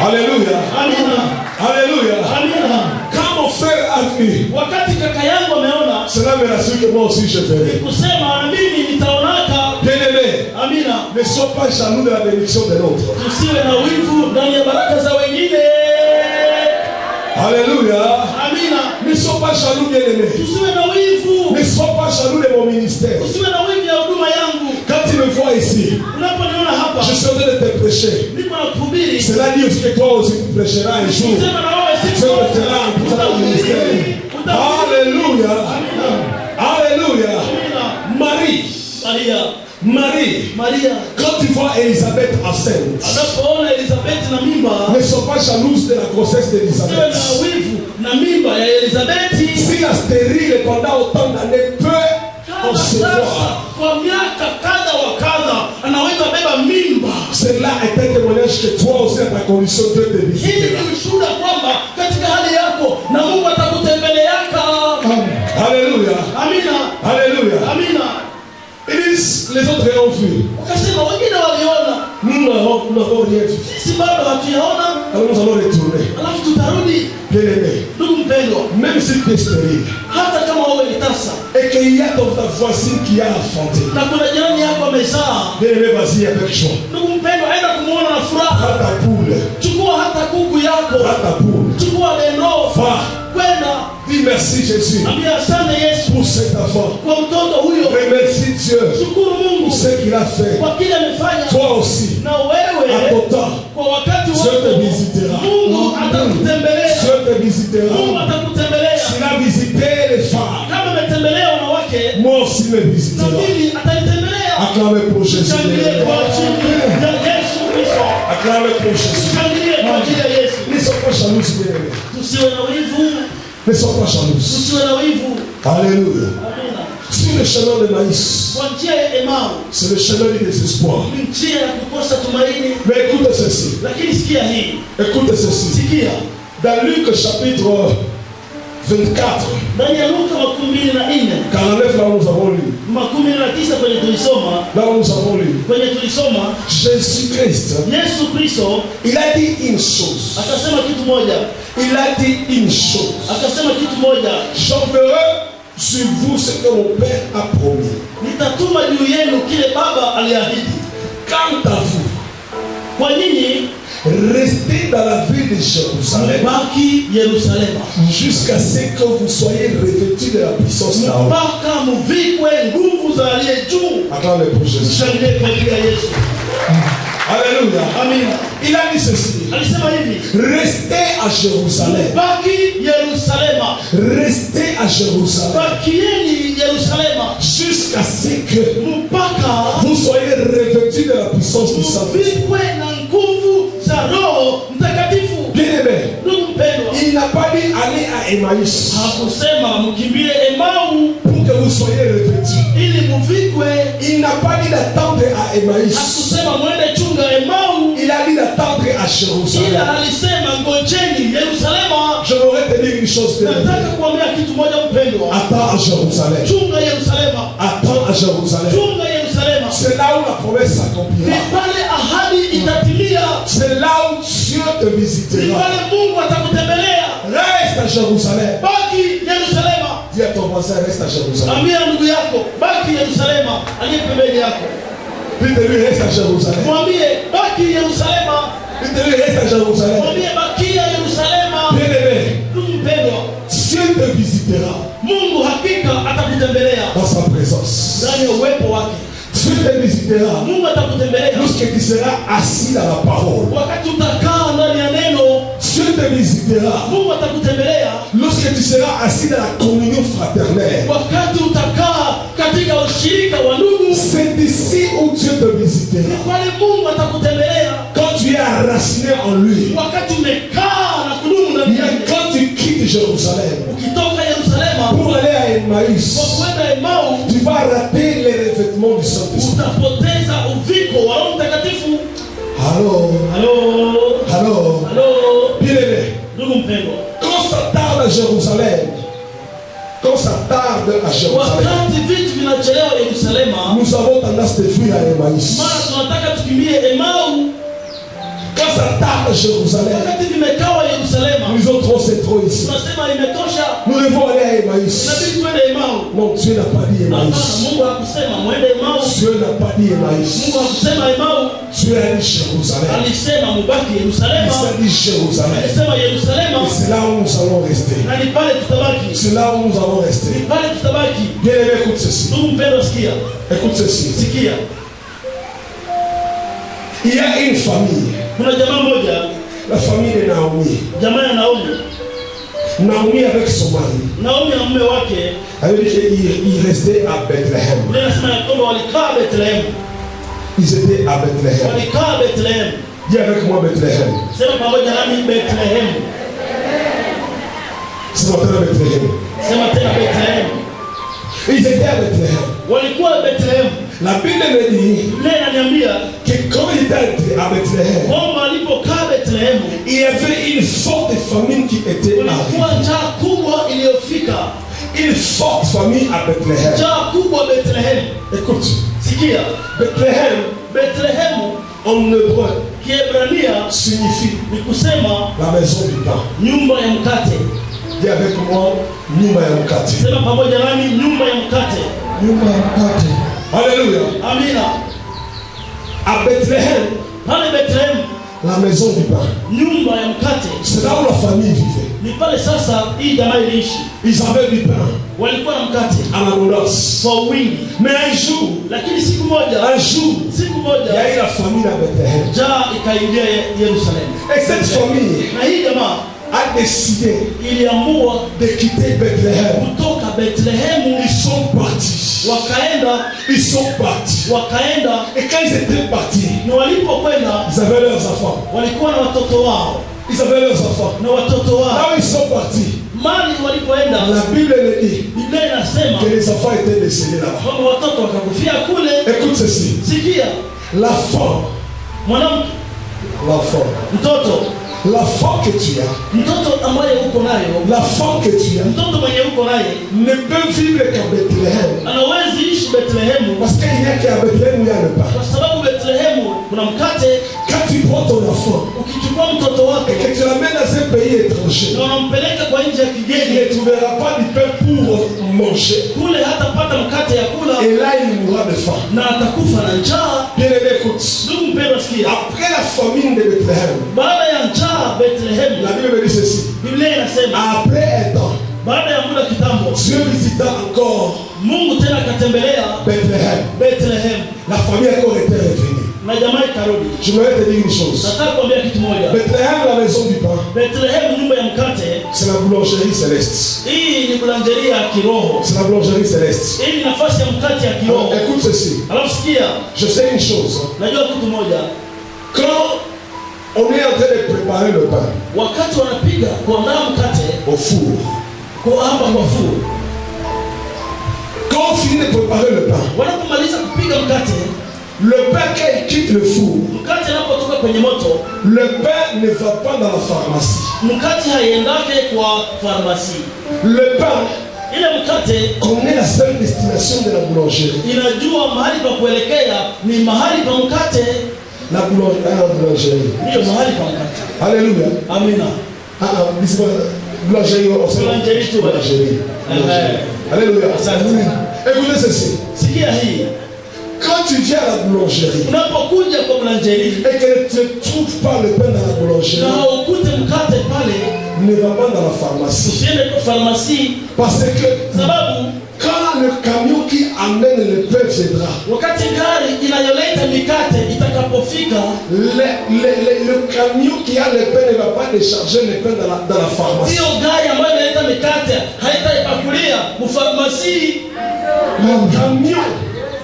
S1: Alléluia.
S2: Amina,
S1: Alléluia.
S2: amina.
S1: Quand mon frère a vu,
S2: Wakati kaka yangu ameona,
S1: cela me rassure que moi aussi je verrai.
S2: kusema na mimi nitaonaka.
S1: Bien aimé,
S2: Amina.
S1: ne sois pas jaloux de la bénédiction de l'autre.
S2: Tusiwe na wivu ndani ya baraka za wengine.
S1: Alléluia.
S2: Amina.
S1: Ne sois pas jaloux, bien aimé.
S2: Tusiwe na wivu.
S1: Ne sois pas jaloux de mon ministère.
S2: Tusiwe na wivu ya huduma yangu.
S1: Quand tu me vois ici,
S2: Unaponiona hapa,
S1: je suis en train de te prêcher.
S2: niko na kuhubiri.
S1: Cela dit aussi que toi aussi tu prêcheras un jour.
S2: Sema na wewe siku
S1: Dieu te fera entrer dans le ministère. Alléluia. Alléluia.
S2: Amina.
S1: Marie,
S2: Maria,
S1: quand tu vois Élisabeth enceinte,
S2: anapoona Elizabeth na mimba,
S1: ne sois pas jalouse de la grossesse
S2: siwe
S1: d'Élisabeth.
S2: na wivu na mimba ya Elizabeth.
S1: Si la stérile pendant autant d'années peut
S2: Kama sasa
S1: concevoir,
S2: kwa miaka kadha wa kadha anaweza beba mimba.
S1: cela est un témoignage que toi aussi à ta condition Dieu te
S2: Hii
S1: visitera.
S2: ni ushuhuda kwamba katika hali yako na Mungu atakutembeleaka.
S1: Alléluia.
S2: Amina,
S1: Alléluia.
S2: amina.
S1: Ils disent, les autres ont vu.
S2: Ukasema wengine waliona,
S1: Nous n'avons rien vu.
S2: sisi bado hatuyaona.
S1: Alors nous allons retourner.
S2: Alafu tutarudi.
S1: Bien aimé,
S2: Ndugu mpendwa,
S1: même si tu es stérile
S2: hata kama wewe ni tasa
S1: et qu'il y a dans ta voisine qui a enfanté,
S2: na kuna jirani yako amezaa,
S1: bien aimé, vas-y avec joie.
S2: ndugu mpendwa, aenda kumuona na furaha.
S1: Prends ta poule.
S2: Chukua hata kuku yako,
S1: Prends ta poule.
S2: chukua dendo,
S1: Va.
S2: kwenda
S1: Dis merci Jésus
S2: ambia asante Yesu
S1: pour cet enfant.
S2: kwa mtoto huyo.
S1: Remercie Dieu.
S2: Shukuru Mungu
S1: ce qu'il a fait,
S2: kwa kile amefanya,
S1: toi aussi,
S2: na wewe
S1: à ton temps,
S2: kwa wakati
S1: Dieu
S2: wako
S1: te visitera.
S2: Mungu atakutembelea.
S1: Dieu te visitera.
S2: Mungu atakutembelea.
S1: S'il a visité les femmes,
S2: Kama ametembelea wanawake,
S1: moi aussi me
S2: na
S1: visitera.
S2: mimi atanitembelea.
S1: Acclamez pour Jésus.
S2: Shangilie kwa ajili ya Yesu Kristo.
S1: Acclamez pour Jésus.
S2: Shangilie kwa ajili ya Yesu.
S1: Ne sois pas jaloux, bien-aimé.
S2: Tusiwe na wivu.
S1: Ne sois pas jaloux.
S2: Tusiwe na wivu.
S1: Alléluia.
S2: Amina.
S1: Sur le chemin de maïs,
S2: Kwa njia ya Emau,
S1: c'est le chemin du désespoir.
S2: ni njia ya kukosa tumaini.
S1: Mais écoutez ceci.
S2: Lakini sikia hii.
S1: Écoutez ceci.
S2: Sikia.
S1: Dans Luc chapitre 24,
S2: Ndani ya Luka 24,
S1: 49, là où nous avons lu.
S2: 19 kwenye tulisoma,
S1: Là où nous avons lu.
S2: kwenye tulisoma
S1: Jésus-Christ,
S2: Yesu Kristo
S1: il a dit une chose.
S2: akasema kitu moja.
S1: Il a dit une chose.
S2: Akasema kitu moja.
S1: J'enverrai sur vous ce que mon Père a promis.
S2: Nitatuma juu yenu kile Baba aliahidi.
S1: Quant à vous,
S2: Kwa nini?
S1: restez dans la ville de Jérusalem
S2: Baki Yerusalema
S1: jusqu'à ce que vous soyez revêtus de la puissance d'Aoud.
S2: mpaka muvikwe nguvu za aliye juu.
S1: Acclamez pour Jésus.
S2: Shangilie kwa ajili ya Yesu.
S1: Alléluia.
S2: Amina.
S1: Il a dit ceci.
S2: Alisema hivi,
S1: Restez à Jérusalem.
S2: baki Yerusalema.
S1: Restez à Jérusalem
S2: Bakieni Yerusalema
S1: jusqu'à ce que
S2: mpaka
S1: vous soyez revêtus de la puissance du Saint-Esprit.
S2: muvikwe na nguvu za Roho Mtakatifu.
S1: Bien-aimé,
S2: Ndugu mpendwa,
S1: il n'a pas dit aller à Emmaüs
S2: hakusema mkimbie Emau
S1: pour que vous soyez revêtus.
S2: ili muvikwe.
S1: Il n'a pas dit d'attendre à Emmaüs.
S2: Hakusema mwende chunga Emau,
S1: Il a dit d'attendre à Jérusalem.
S2: ila alisema ngojeni Yerusalema.
S1: Je voudrais te dire une chose, bien-aimé.
S2: Nataka kuambia kitu moja mpendwa,
S1: Attends à Jérusalem.
S2: chunga Yerusalema,
S1: Attends à Jérusalem.
S2: chunga Yerusalema.
S1: C'est là où la promesse
S2: Ni
S1: s'accomplira.
S2: pale ahadi itatimia,
S1: C'est là où Dieu te
S2: ni
S1: visitera.
S2: pale Mungu atakutembelea.
S1: Reste à Jérusalem.
S2: Baki Yerusalema.
S1: Dis à ton voisin, reste à Jérusalem.
S2: Ambia ndugu yako baki Yerusalema, aliye pembeni yako.
S1: Dites-lui, reste à Jérusalem.
S2: Mwambie baki Yerusalema,
S1: Dites-lui, reste à Jérusalem.
S2: mwambie bakia Yerusalema.
S1: Bien-aimé,
S2: Ndugu mpendwa,
S1: Dieu te visitera
S2: Mungu hakika atakutembelea
S1: dans sa présence.
S2: ndani ya uwepo wake.
S1: Dieu te visitera
S2: Mungu atakutembelea
S1: lorsque tu seras assis dans la parole.
S2: wakati utakaa ndani ya neno.
S1: Dieu te visitera
S2: Mungu atakutembelea
S1: lorsque tu seras assis dans la communion fraternelle.
S2: wakati utakaa katika ushirika wa ndugu.
S1: C'est d'ici où Dieu te visitera.
S2: Pale Mungu atakutembelea
S1: Quand tu es enraciné en lui.
S2: wakati umekaa na kudumu ndani
S1: Mais
S2: yake.
S1: quand tu quittes Jérusalem
S2: Ukitoka Yerusalema
S1: pour aller à
S2: kwa
S1: Emmaüs,
S2: kwenda Emau,
S1: tu vas rater les revêtements du Saint-Esprit.
S2: utapoteza uviko wa Roho Mtakatifu.
S1: Allô?
S2: Halo,
S1: Allô?
S2: halo,
S1: Bien-aimé,
S2: ndugu mpendwa,
S1: quand ça tarde à Jérusalem, quand ça tarde à Jérusalem,
S2: wakati vitu vinachelewa Yerusalema,
S1: nous avons tendance de fuir à Emmaüs.
S2: mara tunataka tukimbie Emau.
S1: Quand ça tarde à Jérusalem,
S2: Wakati vimekawa Yerusalema,
S1: nous autres trop c'est trop ici.
S2: tunasema imetosha,
S1: Nous devons aller à Emmaüs.
S2: inabidi twende Emau.
S1: Non, Dieu n'a pas dit
S2: Hapana,
S1: Emmaüs.
S2: Mungu hakusema mwende Emau.
S1: Dieu n'a pas dit Emmaüs.
S2: Mungu hakusema Emau,
S1: Dieu a dit Jérusalem.
S2: alisema mubaki
S1: Il
S2: Yerusalema.
S1: s'est dit Jérusalem.
S2: Alisema Yerusalema,
S1: Et c'est là où nous allons rester.
S2: na ni pale tutabaki,
S1: C'est là où nous allons
S2: ni
S1: rester.
S2: pale tutabaki.
S1: Bien aimé, écoute ceci.
S2: Ndugu mpendwa, sikia,
S1: Écoute ceci.
S2: sikia.
S1: Il y a une famille.
S2: Kuna jamaa moja,
S1: La famille de Naomi.
S2: jamaa ya Naomi.
S1: Naomi avec son mari.
S2: Naomi na mume wake,
S1: Il restait à Bethléem.
S2: Biblia inasema ya kwamba walikaa Bethlehem,
S1: Ils étaient à Bethléem.
S2: walikaa Bethlehem.
S1: Dis avec moi Bethléem.
S2: Sema pamoja nami, Bethlehem.
S1: C'est notre Bethléem.
S2: Sema tena, Bethlehem.
S1: Ils étaient à Bethléem.
S2: Walikuwa Bethlehem.
S1: La Bible me dit
S2: Biblia inaniambia
S1: que quand il était à Bethléem,
S2: kwamba walipokaa Bethlehem
S1: il y avait une forte famine qui était
S2: kulikuwa
S1: arrivée.
S2: njaa kubwa iliyofika.
S1: Une forte famille à Bethléem.
S2: Njaa kubwa Bethlehem.
S1: Écoute,
S2: Sikia,
S1: Bethléem
S2: Bethlehemu
S1: en hébreu
S2: Kiebrania
S1: signifie
S2: ni kusema
S1: la maison du pain.
S2: nyumba ya mkate.
S1: Dis avec moi, nyumba ya mkate.
S2: Sema pamoja nami, nyumba ya mkate.
S1: Nyumba ya mkate. Alléluia.
S2: Amina.
S1: À Bethléem,
S2: Pale Bethlehem,
S1: la maison du pain.
S2: nyumba ya mkate,
S1: C'est là où la famille vivait.
S2: Ni pale sasa hii jamaa iliishi.
S1: Ils avaient du pain
S2: Walikuwa na mkate
S1: en abondance.
S2: kwa wingi.
S1: Mais un jour,
S2: Lakini siku moja,
S1: il y a eu la famine à Bethléem.
S2: njaa ikaingia Yerusalemu.
S1: Et cette famille
S2: Na hii jamaa
S1: a décidé
S2: iliamua
S1: de quitter Bethléem.
S2: kutoka Bethlehemu.
S1: Ils sont partis.
S2: Wakaenda
S1: Et quand ils étaient partis,
S2: na walipokwenda
S1: ils avaient leurs enfants.
S2: walikuwa na watoto wao
S1: Ils avaient leurs enfants.
S2: na watoto wao.
S1: Là où ils sont partis,
S2: Mali walipoenda,
S1: la Bible le dit
S2: Biblia inasema
S1: que les enfants étaient décédés là-bas.
S2: kwamba watoto wakakufia kule.
S1: Écoute ceci.
S2: Sikia,
S1: La femme,
S2: mwanamke, mtoto,
S1: la femme que tu as,
S2: mtoto ambaye uko nayo,
S1: la femme que tu as,
S2: mtoto mwenye uko naye
S1: ne peut vivre qu'à Bethléem.
S2: anawezi ishi Bethlehemu,
S1: Parce qu'il n'y a qu'à Bethléem où il y a le pain.
S2: kwa sababu Bethlehemu kuna mkate.
S1: Quand tu prends ton enfant
S2: Ukichukua mtoto wako
S1: et que tu l'amènes dans un pays étranger,
S2: na unampeleka kwa nchi ya
S1: il
S2: kigeni,
S1: ne trouvera pas du pain pour manger.
S2: kule hatapata mkate ya kula
S1: Et là, il mourra de faim.
S2: na atakufa na njaa.
S1: Bien aimé, écoute.
S2: Ndugu mpendwa, sikia,
S1: Après la famine de Bethléem,
S2: baada ya njaa Bethlehemu,
S1: la Bible me dit ceci.
S2: Biblia inasema
S1: Après un temps,
S2: baada ya muda kitambo,
S1: Dieu visita encore
S2: Mungu tena akatembelea
S1: Bethléem.
S2: Bethlehemu
S1: La famille encore était revenue.
S2: na jamaa ikarudi.
S1: Je voudrais te dire une chose.
S2: Nataka kuambia kitu moja.
S1: Bethléem, la maison du pain,
S2: Bethlehemu, nyumba ya mkate,
S1: c'est la boulangerie céleste.
S2: hii ni bulanjeria ya kiroho.
S1: C'est la boulangerie céleste.
S2: Hii ni nafasi ya mkate ya kiroho.
S1: Alors, écoute ceci.
S2: Alafu sikia,
S1: Je sais une chose.
S2: najua kitu moja.
S1: Quand on est en train de préparer le pain
S2: Wakati wanapiga kuandaa mkate
S1: au four,
S2: kwa hapa kwa fuu,
S1: quand on finit de préparer le pain,
S2: wanapomaliza kupiga mkate,
S1: le pain quand il quitte le four,
S2: mkate unapotoka kwenye moto,
S1: le pain ne va pas dans la pharmacie.
S2: mkate haiendake kwa farmasi.
S1: Le pain
S2: Ile mkate
S1: connaît la seule destination de la boulangerie.
S2: inajua mahali pa kuelekea ni mahali pa mkate.
S1: La boulangerie.
S2: Ndiyo mahali pa mkate.
S1: Alléluia.
S2: Amina.
S1: Boulangerie.
S2: Boulangerie tu.
S1: Boulangerie. Alléluia. Écoutez ceci.
S2: Sikia hii.
S1: Quand tu viens à la boulangerie
S2: Unapokuja kwa boulangerie
S1: et que tu ne trouves pas le pain dans la boulangerie,
S2: na ukute mkate pale,
S1: ne va pas dans la pharmacie.
S2: usiende kwa farmasi,
S1: Parce que
S2: sababu
S1: quand le camion qui amène le pain viendra,
S2: wakati gari inayoleta mikate itakapofika,
S1: le camion qui a le pain ne va pas décharger le pain dans la pharmacie.
S2: hiyo gari ambayo inaleta mikate haitaipakulia mfarmasi.
S1: Le camion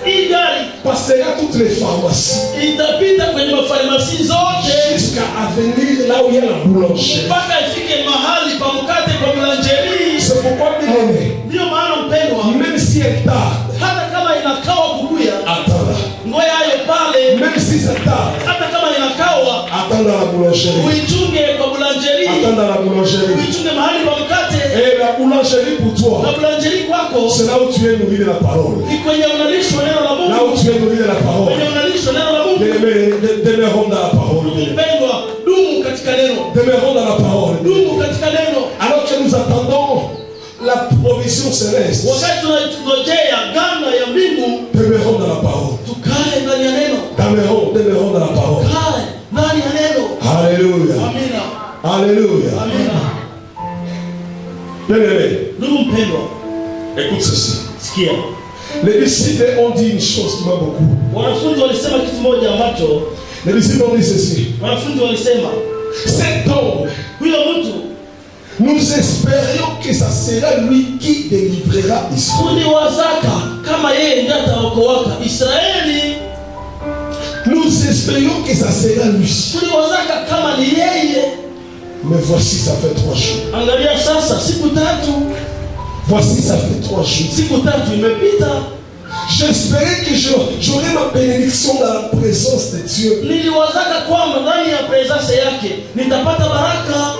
S2: Hii gari
S1: passera toutes les pharmacies
S2: itapita kwenye mafarmasi zote
S1: jusqu'à venir là où il y a la boulangerie.
S2: mpaka ifike mahali pa mkate kwa boulangerie.
S1: C'est pourquoi bien aimé,
S2: Ndio maana mpendwa,
S1: même si elle tarde,
S2: hata kama inakawa kukuya,
S1: attends-la.
S2: ngoja hayo pale.
S1: Même si ça tarde,
S2: Hata kama inakawa,
S1: attends dans la boulangerie.
S2: uichunge kwa boulangerie,
S1: Attends dans la boulangerie.
S2: uichunge mahali pa mkate.
S1: Et la boulangerie pour
S2: Na
S1: toi,
S2: boulangerie kwako
S1: c'est là où tu es nourri de la parole.
S2: ni kwenye unalishwa neno la
S1: Là où
S2: Mungu,
S1: tu es nourri de la parole.
S2: kwenye unalishwa neno la Mungu.
S1: Demeurons dans la parole.
S2: Mpendwa, dumu katika neno,
S1: Demeurons dans la parole.
S2: dumu katika neno.
S1: Alors que nous attendons la provision céleste,
S2: Wakati tunangojea ganda ya mbingu,
S1: demeurons dans la parole.
S2: tukae ndani ya neno,
S1: Demeurons dans la parole.
S2: kae ndani ya neno.
S1: Alléluia.
S2: Amina,
S1: Alléluia.
S2: amina.
S1: Bien-aimé,
S2: Ndugu mpendwa,
S1: écoute ceci.
S2: sikia,
S1: Les disciples ont dit une chose qui m'a beaucoup.
S2: wanafunzi walisema kitu moja ambacho,
S1: Les disciples ont dit ceci.
S2: wanafunzi walisema,
S1: Cet homme,
S2: huyo mtu
S1: nous espérions que ça sera lui qui délivrera Israël.
S2: tuliwazaka kama yeye ndiye ataokoaka Israeli.
S1: Nous espérions que ça sera lui.
S2: Tuliwazaka kama ni yeye.
S1: Mais voici, ça fait 3 jours.
S2: Angalia sasa, siku tatu,
S1: Voici, ça fait 3 jours.
S2: siku tatu imepita.
S1: J'espérais que j'aurais ma bénédiction dans la présence de Dieu.
S2: Niliwazaka kwamba ndani ya presence yake nitapata baraka.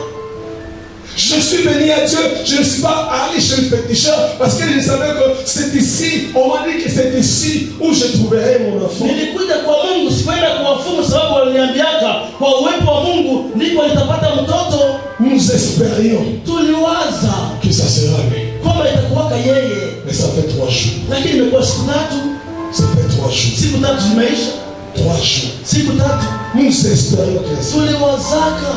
S1: Je suis béni à Dieu. Je ne suis pas allé chez le féticheur parce que je savais que c'est ici. On m'a dit que c'est ici où je trouverai mon enfant.
S2: Nilikuja kwa Mungu, sikwenda kwa wafumu sababu waliniambiaka kwa uwepo wa Mungu ndipo nitapata mtoto.
S1: Nous espérions
S2: Tuliwaza
S1: que ça sera lui.
S2: kwamba itakuwaka yeye,
S1: Mais ça fait 3 jours.
S2: lakini imekuwa siku tatu.
S1: Ça fait 3 jours.
S2: Siku tatu zimeisha,
S1: 3 jours.
S2: siku tatu
S1: Nous espérions que ça.
S2: tuliwazaka.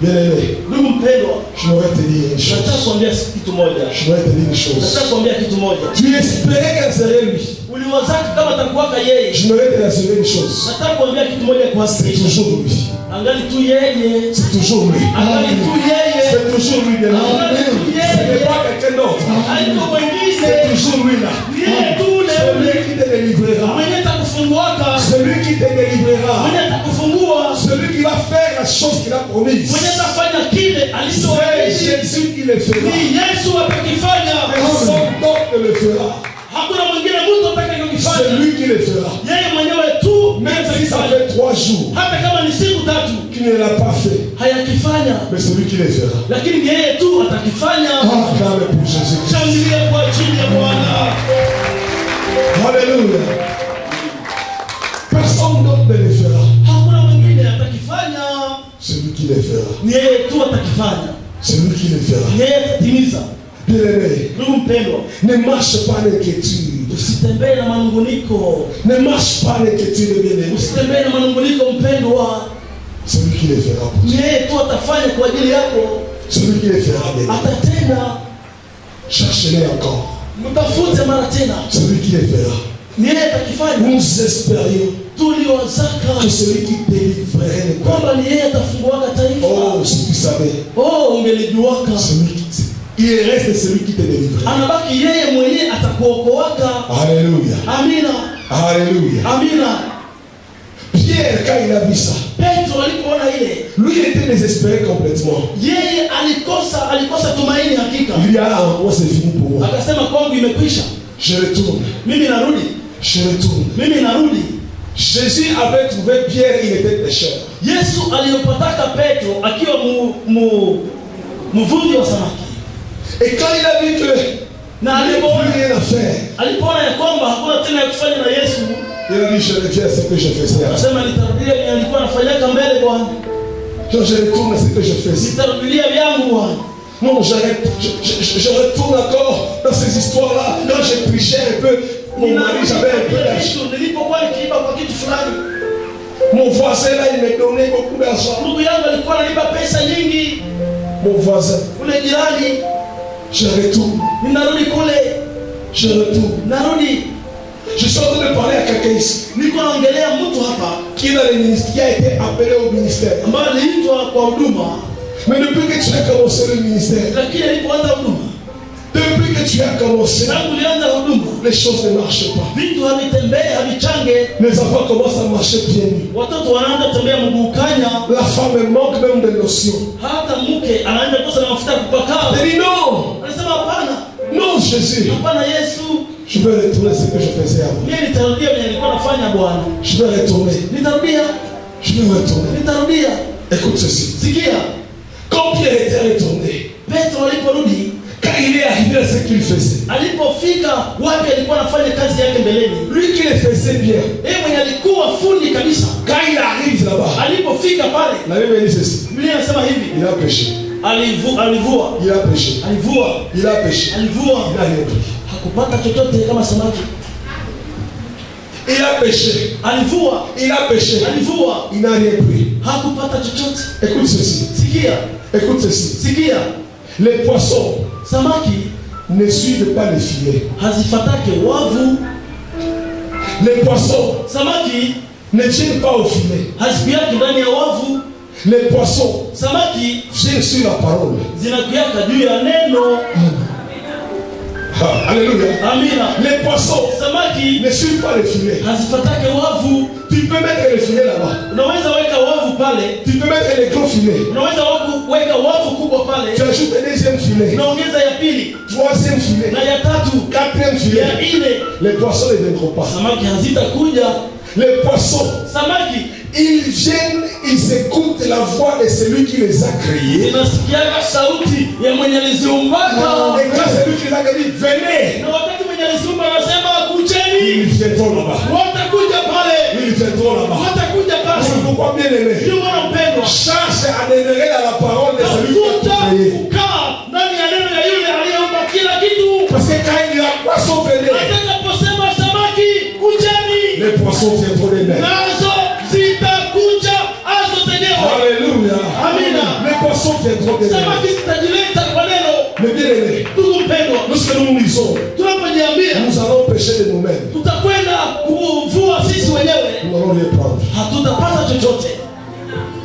S1: Bien-aimé,
S2: Ndugu mpendwa,
S1: je voudrais te dire une
S2: nataka
S1: chose.
S2: kuambia kitu moja.
S1: Je voudrais te dire une chose.
S2: Nataka kuambia kitu moja.
S1: Tu espérais qu'elle serait lui.
S2: Uliwazaka kama atakuwaka yeye.
S1: Je voudrais te rassurer une chose.
S2: Nataka kuambia kitu moja kwa
S1: C'est
S2: sisi.
S1: toujours lui.
S2: Angali tu yeye.
S1: C'est toujours lui.
S2: Angali tu yeye.
S1: C'est toujours lui, bien-aimé. Ce n'est pas quelqu'un d'autre.
S2: Haiko mwingine.
S1: C'est toujours lui là.
S2: Yeye tu
S1: Celui
S2: leo.
S1: qui te délivrera.
S2: Mwenye atakufunguaka.
S1: Celui qui te délivrera.
S2: Mwenye atakufungua.
S1: Celui qui va faire la chose qu'il a promise.
S2: Mwenye atafanya kile
S1: C'est
S2: alichoahidi.
S1: Jésus qui le fera.
S2: Ni Yesu atakifanya.
S1: Personne d'autre ne le fera.
S2: Hakuna mwingine mtu atakayekifanya.
S1: C'est lui qui le fera.
S2: Yeye mwenyewe tu
S1: Même si ça fait 3 jours
S2: hata kama ni siku 3
S1: qu'il ne l'a pas fait,
S2: hayakifanya,
S1: mais c'est lui qui le fera.
S2: lakini yeye tu atakifanya.
S1: Acclame pour Jésus.
S2: Shangilia kwa ajili ya Bwana.
S1: Alléluia. Personne d'autre ne le fera.
S2: Hakuna mwingine atakifanya,
S1: C'est lui qui le fera.
S2: ni yeye tu atakifanya.
S1: C'est lui qui le fera.
S2: Yeye atatimiza.
S1: Bien-aimé,
S2: Ndugu mpendwa,
S1: ne marche pas l'inquiétude.
S2: usitembee na manunguniko.
S1: Ne marche pas l'inquiétude, bien-aimé.
S2: Usitembee na manunguniko mpendwa.
S1: C'est lui qui le fera.
S2: Ni yeye tu atafanya kwa ajili yako.
S1: C'est lui qui le fera, bien-aimé.
S2: Atatenda.
S1: Cherchez-le encore.
S2: Mtafute mara tena.
S1: C'est lui qui le fera.
S2: Ni yeye atakifanya.
S1: Nous espérions
S2: Tuliwazaka
S1: que celui qui délivrerait le peuple.
S2: kwamba ni yeye atafunguaka taifa.
S1: Oh, si tu savais.
S2: Oh, ungelijuaka.
S1: Il reste celui qui te délivre.
S2: Anabaki yeye mwenyewe atakuokoaka.
S1: Alléluia.
S2: Amina.
S1: Alléluia.
S2: Amina.
S1: Pierre, quand il a vu ça,
S2: Petro alipoona ile,
S1: lui il était désespéré complètement.
S2: yeye alikosa tumaini hakika.
S1: Il dit, ah, moi c'est fini pour moi.
S2: Akasema kwangu imekwisha.
S1: Je retourne.
S2: Mimi narudi.
S1: Je retourne.
S2: Mimi narudi.
S1: Jésus avait trouvé Pierre, il était pécheur.
S2: Yesu aliyopataka Petro akiwa mvuvi wa samaki.
S1: Et quand il a vu que
S2: Na
S1: il n'y avait plus rien à faire,
S2: alipoona ya kwamba hakuna tena ya kufanya na Yesu,
S1: il a dit, je reviens à ce que je faisais.
S2: akasema nitarudia vile nilikuwa nafanyaka mbele Bwana.
S1: Je retourne à ce que je faisais.
S2: Nitarudia vyangu Bwana.
S1: Non, je retourne encore dans ces histoires-là. Quand je trichais un peu, mon mari, j'avais un peu d'argent.
S2: Nilipokuwa nikiiba kwa kitu fulani,
S1: Mon voisin là, il me donnait beaucoup d'argent.
S2: ndugu yangu alikuwa ananipa pesa nyingi.
S1: Mon voisin,
S2: Ule jirani,
S1: je retourne.
S2: ninarudi kule,
S1: Je retourne.
S2: narudi.
S1: Je suis en train de parler à quelqu'un ici
S2: Niko naongelea mtu hapa
S1: qui est dans le ministère, qui a été appelé au ministère.
S2: ambaye aliitwa kwa huduma,
S1: Mais depuis que tu as commencé le ministère,
S2: lakini alipoanza huduma,
S1: depuis que tu as commencé,
S2: tangu ulianza huduma,
S1: les choses ne marchent pas.
S2: vitu havitembee, havichange.
S1: Les enfants commencent à marcher pieds nus.
S2: Watoto wanaanza kutembea mguu kanya,
S1: La femme manque même de notions.
S2: hata mke anaanza kosa na mafuta ya kupaka.
S1: Elle dit non,
S2: Anasema hapana,
S1: non Jésus,
S2: hapana Yesu,
S1: je vais retourner ce que je faisais avant.
S2: mimi nitarudia vile nilikuwa nafanya Bwana.
S1: Je vais retourner.
S2: Nitarudia,
S1: Je vais retourner.
S2: nitarudia.
S1: Écoute ceci.
S2: Sikia,
S1: Quand Pierre était retourné,
S2: Petro aliporudi,
S1: quand il est arrivé à ce qu'il faisait,
S2: alipofika wapi alikuwa anafanya kazi yake mbeleni,
S1: lui qui le faisait bien,
S2: yeye mwenye alikuwa fundi kabisa,
S1: quand il arrive là-bas,
S2: alipofika pale,
S1: la Bible dit ceci.
S2: Biblia inasema hivi,
S1: Il a péché.
S2: alivua,
S1: Il a péché.
S2: alivua,
S1: Il a péché.
S2: alivua,
S1: Il n'a rien pris.
S2: hakupata chochote kama samaki.
S1: Il a péché.
S2: Alivua,
S1: Il a péché.
S2: alivua,
S1: Il n'a rien pris.
S2: hakupata chochote.
S1: Écoute ceci.
S2: Sikia,
S1: Écoute ceci.
S2: sikia,
S1: Les poissons
S2: samaki
S1: ne suivent pas les filets.
S2: hazifatake wavu,
S1: Les poissons
S2: samaki
S1: ne tiennent pas au filet.
S2: hazikuyake ndani ya wavu,
S1: Les poissons
S2: samaki
S1: tiennent sur la parole.
S2: zinakuyaka juu ya neno.
S1: Ah, alléluia.
S2: Amina.
S1: Les poissons
S2: Samaki
S1: ne suivent pas les filets.
S2: hazifatake wavu.
S1: Tu peux mettre les filets là-bas.
S2: Unaweza weka wavu pale,
S1: Tu peux mettre les gros filets.
S2: unaweza weka wavu kubwa pale,
S1: Tu ajoutes un deuxième filet.
S2: unaongeza ya pili
S1: Troisième filet.
S2: na ya tatu,
S1: Quatrième
S2: ya
S1: filet.
S2: nne.
S1: Les poissons ne viendront pas.
S2: Samaki hazitakuja.
S1: Les poissons,
S2: Samaki
S1: ils viennent, ils écoutent la voix de celui qui les a créés.
S2: zinasikiaga sauti ya mwenye aliziumbaka.
S1: Et quand celui qui les a créés dit, venez,
S2: Na wakati mwenye aliziumba anasema kujeni,
S1: ils viendront là-bas.
S2: watakuja pale,
S1: Ils viendront là-bas.
S2: watakuja pale.
S1: C'est pourquoi, bien aimé,
S2: Ndio maana mpendwa,
S1: cherche à demeurer dans la parole de celui qui
S2: tafuta
S1: a créé.
S2: kukaa ndani ya neno ya yule aliyeumba kila kitu.
S1: Parce que quand il y a poisson, venez,
S2: Atakaposema samaki kujeni,
S1: les poissons viendront les mêmes.
S2: nazo zitakuja azo zenyewe.
S1: Alléluia.
S2: Amina.
S1: Les poissons viendront bien.
S2: Samaki zitajileta kwa neno.
S1: Mais bien aimé,
S2: Ndugu mpendwa,
S1: lorsque nous lisons,
S2: tunapojiambia
S1: nous allons pêcher de nous-mêmes.
S2: tutakwenda kuvua sisi wenyewe,
S1: Nous allons les prendre.
S2: hatutapata chochote,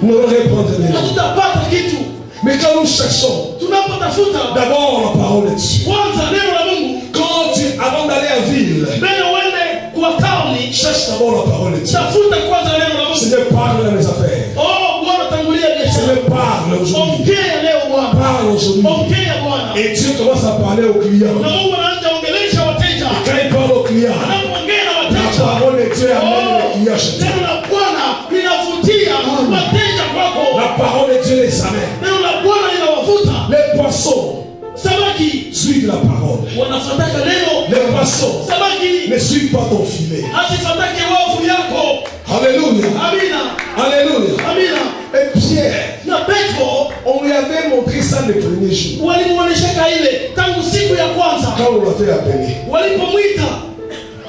S1: Nous allons les prendre de nous.
S2: hatutapata kitu.
S1: Mais quand nous cherchons,
S2: Tunapotafuta
S1: d'abord la parole de Dieu.
S2: kwanza neno la Mungu,
S1: Quand tu, avant d'aller en ville,
S2: mbele uende kwa tauni,
S1: cherche d'abord la parole de Dieu.
S2: tafuta kwanza neno la Mungu.
S1: Seigneur, parle dans mes affaires.
S2: Oh Bwana, tangulia biashara.
S1: Seigneur, parle aujourd'hui.
S2: Ongea leo Bwana,
S1: Parle aujourd'hui.
S2: ongea Bwana.
S1: Et Dieu commence à parler aux clients.
S2: Na Mungu anaanza ongelesha wateja.
S1: Quand il parle aux clients,
S2: Anapoongea na
S1: la
S2: wateja,
S1: parole de Dieu amène les clients chez toi.
S2: neno la Bwana linavutia wateja kwako.
S1: La parole de Dieu les amène.
S2: Neno la Bwana linawavuta.
S1: Les poissons
S2: Samaki
S1: suivent la parole.
S2: wanafuataka neno.
S1: Les poissons
S2: Samaki
S1: ne suivent pas ton filet.
S2: asifuatake wavu yako.
S1: Alléluia.
S2: Amina,
S1: Alléluia.
S2: amina.
S1: Et Pierre,
S2: Na Petro
S1: on lui avait montré ça le premier jour.
S2: walimuoneshaka ile tangu siku ya kwanza
S1: Quand on l'avait appelé.
S2: walipomwita.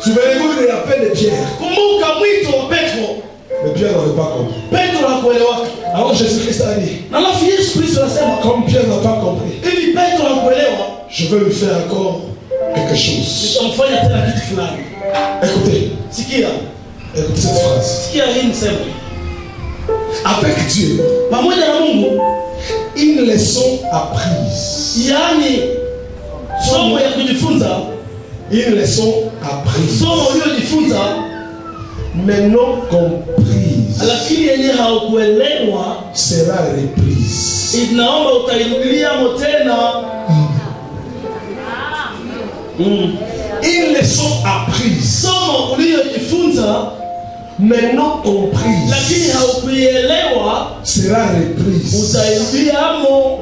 S1: Souvenez-vous de l'appel de Pierre.
S2: Kumbuka mwito wa Petro.
S1: Mais Pierre n'avait pas compris.
S2: Petro hakuelewaka.
S1: Alors Jésus-Christ a dit,
S2: Na alafu Yesu Kristo anasema
S1: comme Pierre n'a pas compris,
S2: hivi, Petro hakuelewa,
S1: je vais lui faire encore quelque chose.
S2: nitamfanya tena kitu fulani.
S1: Écoutez,
S2: Sikia,
S1: écoutez cette phrase.
S2: sikia hii msemo.
S1: Avec Dieu,
S2: Pamoja na Mungu,
S1: une leçon apprise.
S2: yaani somo ya kujifunza,
S1: Une leçon apprise.
S2: somo uliojifunza
S1: Mais non comprise
S2: lakini yenye haukuelewa,
S1: sera reprise.
S2: inaomba utairudiamo tena.
S1: Une leçon apprise,
S2: Somo uliojifunza
S1: mais non comprise,
S2: lakini haukuielewa,
S1: sera reprise.
S2: utairudiamo.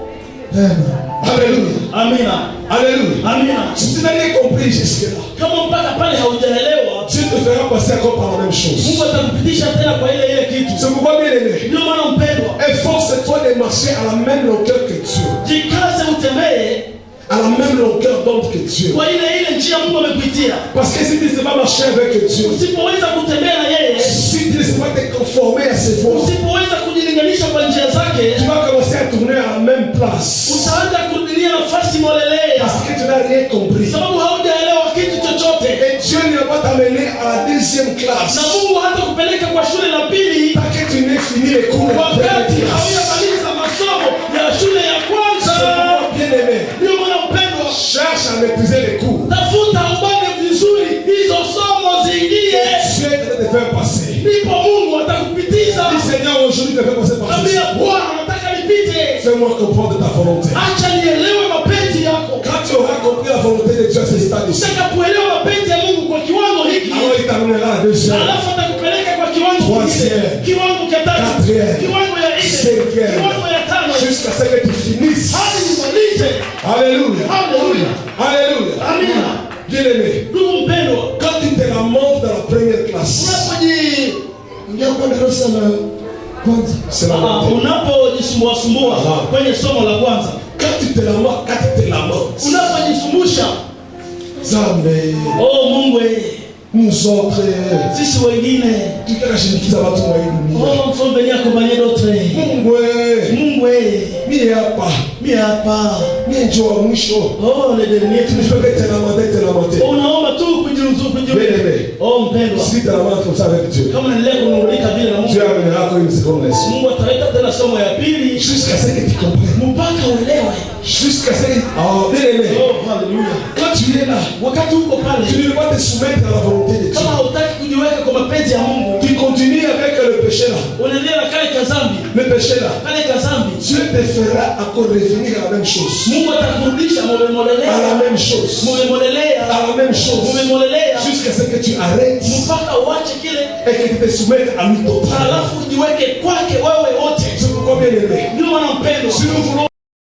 S1: Alléluia.
S2: Amina,
S1: Alléluia.
S2: amina.
S1: Si tu n'as rien compris jusque-là,
S2: Kama mpaka pale haujaelewa,
S1: Dieu te fera passer encore par la même chose.
S2: Mungu atakupitisha tena kwa ile kitu.
S1: C'est pourquoi, bien aimé,
S2: Ndio maana mpendwa,
S1: efforce-toi de marcher à la même longueur que Dieu.
S2: jikaze utembee
S1: À la même longueur d'onde que Dieu.
S2: kwa ile njia Mungu amekuitia.
S1: Parce que si tu ne sais pas marcher avec Dieu,
S2: Usipoweza kutembea na yeye,
S1: si tu ne sais pas te conformer à ses voies,
S2: usipoweza kujilinganisha kwa njia zake,
S1: tu vas commencer à tourner à la même place.
S2: utaanza kurudia nafasi molelea,
S1: Parce que tu n'as rien compris.
S2: sababu haujaelewa kitu chochote.
S1: Et Dieu ne va pas t'amener à la deuxième classe.
S2: Na Mungu hata kupeleka kwa shule la pili
S1: Tant que tu n'aies fini les cours de la
S2: wakati
S1: première classe.
S2: haujamaliza masomo ya shule ya
S1: C'est
S2: kwanza.
S1: pourquoi, bien aimé,
S2: Ndio maana mpendwa,
S1: cherche à maîtriser les cours.
S2: tafuta ubane vizuri hizo somo zingie,
S1: Dieu est en train de te faire passer.
S2: ndipo Mungu atakupitiza.
S1: Dis Seigneur, aujourd'hui, te fais passer par ceci.
S2: Ambia Bwana, nataka nipite,
S1: Fais-moi comprendre ta volonté.
S2: acha nielewe mapenzi yako.
S1: Quand tu auras compris la volonté de Dieu à ce stade ici,
S2: Utakapoelewa mapenzi ya Mungu kwa kiwango hiki,
S1: alors il t'amènera à la deuxième.
S2: alafu atakupeleka kwa kiwango
S1: Troisième.
S2: kingine, kiwango cha tatu,
S1: Quatrième.
S2: kiwango ya nne,
S1: Cinquième.
S2: kiwango ya tano,
S1: Jusqu'à ce que tu finisses.
S2: hadi nimalize.
S1: Alléluia.
S2: Haleluya,
S1: Alléluia.
S2: amina.
S1: Bien aimé,
S2: Ndugu mpendwa,
S1: quand tu te lamentes dans la première classe, c'est la montée.
S2: unapojisumbuasumbua kwenye somo la kwanza,
S1: Quand tu te lamentes,
S2: unapojisumbusha,
S1: Zambe,
S2: oh Mungu,
S1: nous autres,
S2: sisi wengine,
S1: tukashinikiza watu wa hii dunia.
S2: oh msombenia komanye dotre,
S1: Mungu,
S2: Mungu,
S1: mie hapa,
S2: mimi hapa,
S1: mie njoo wa mwisho.
S2: oh le dernier tu
S1: Tunifanye te lamenter.
S2: unaomba tu kujiruzuku.
S1: Bien-aimé,
S2: Oh mpendwa,
S1: si tu te lamentes comme ça avec Dieu,
S2: kama niendelee kunungulika vile na Mungu,
S1: Dieu amènera encore une seconde leçon.
S2: Mungu ataleta tena somo ya pili
S1: Jusqu'à ce que tu comprennes.
S2: mpaka uelewe.
S1: Jusqu'à ce que... Oh, bien aimé,
S2: Oh haleluya.
S1: quand tu es là,
S2: Wakati uko
S1: tu
S2: pale,
S1: ne vas pas te soumettre à la volonté de Dieu.
S2: kama hautaki kujiweka kwa mapenzi ya Mungu,
S1: Tu continues avec le péché là.
S2: unaendelea na kale kazambi,
S1: Le péché là.
S2: kale kazambi,
S1: Dieu te fera encore revenir à la même chose.
S2: Mungu atakurudisha
S1: À la
S2: mumemolelea,
S1: même chose.
S2: mumemolelea,
S1: À la même chose.
S2: mumemolelea
S1: Jusqu'à ce que tu arrêtes
S2: mpaka uache kile,
S1: et que tu te soumettes à lui totalement.
S2: alafu ujiweke kwake wewe wote.
S1: C'est pourquoi, bien aimé,
S2: Ndio maana mpendwa,
S1: si nous voulons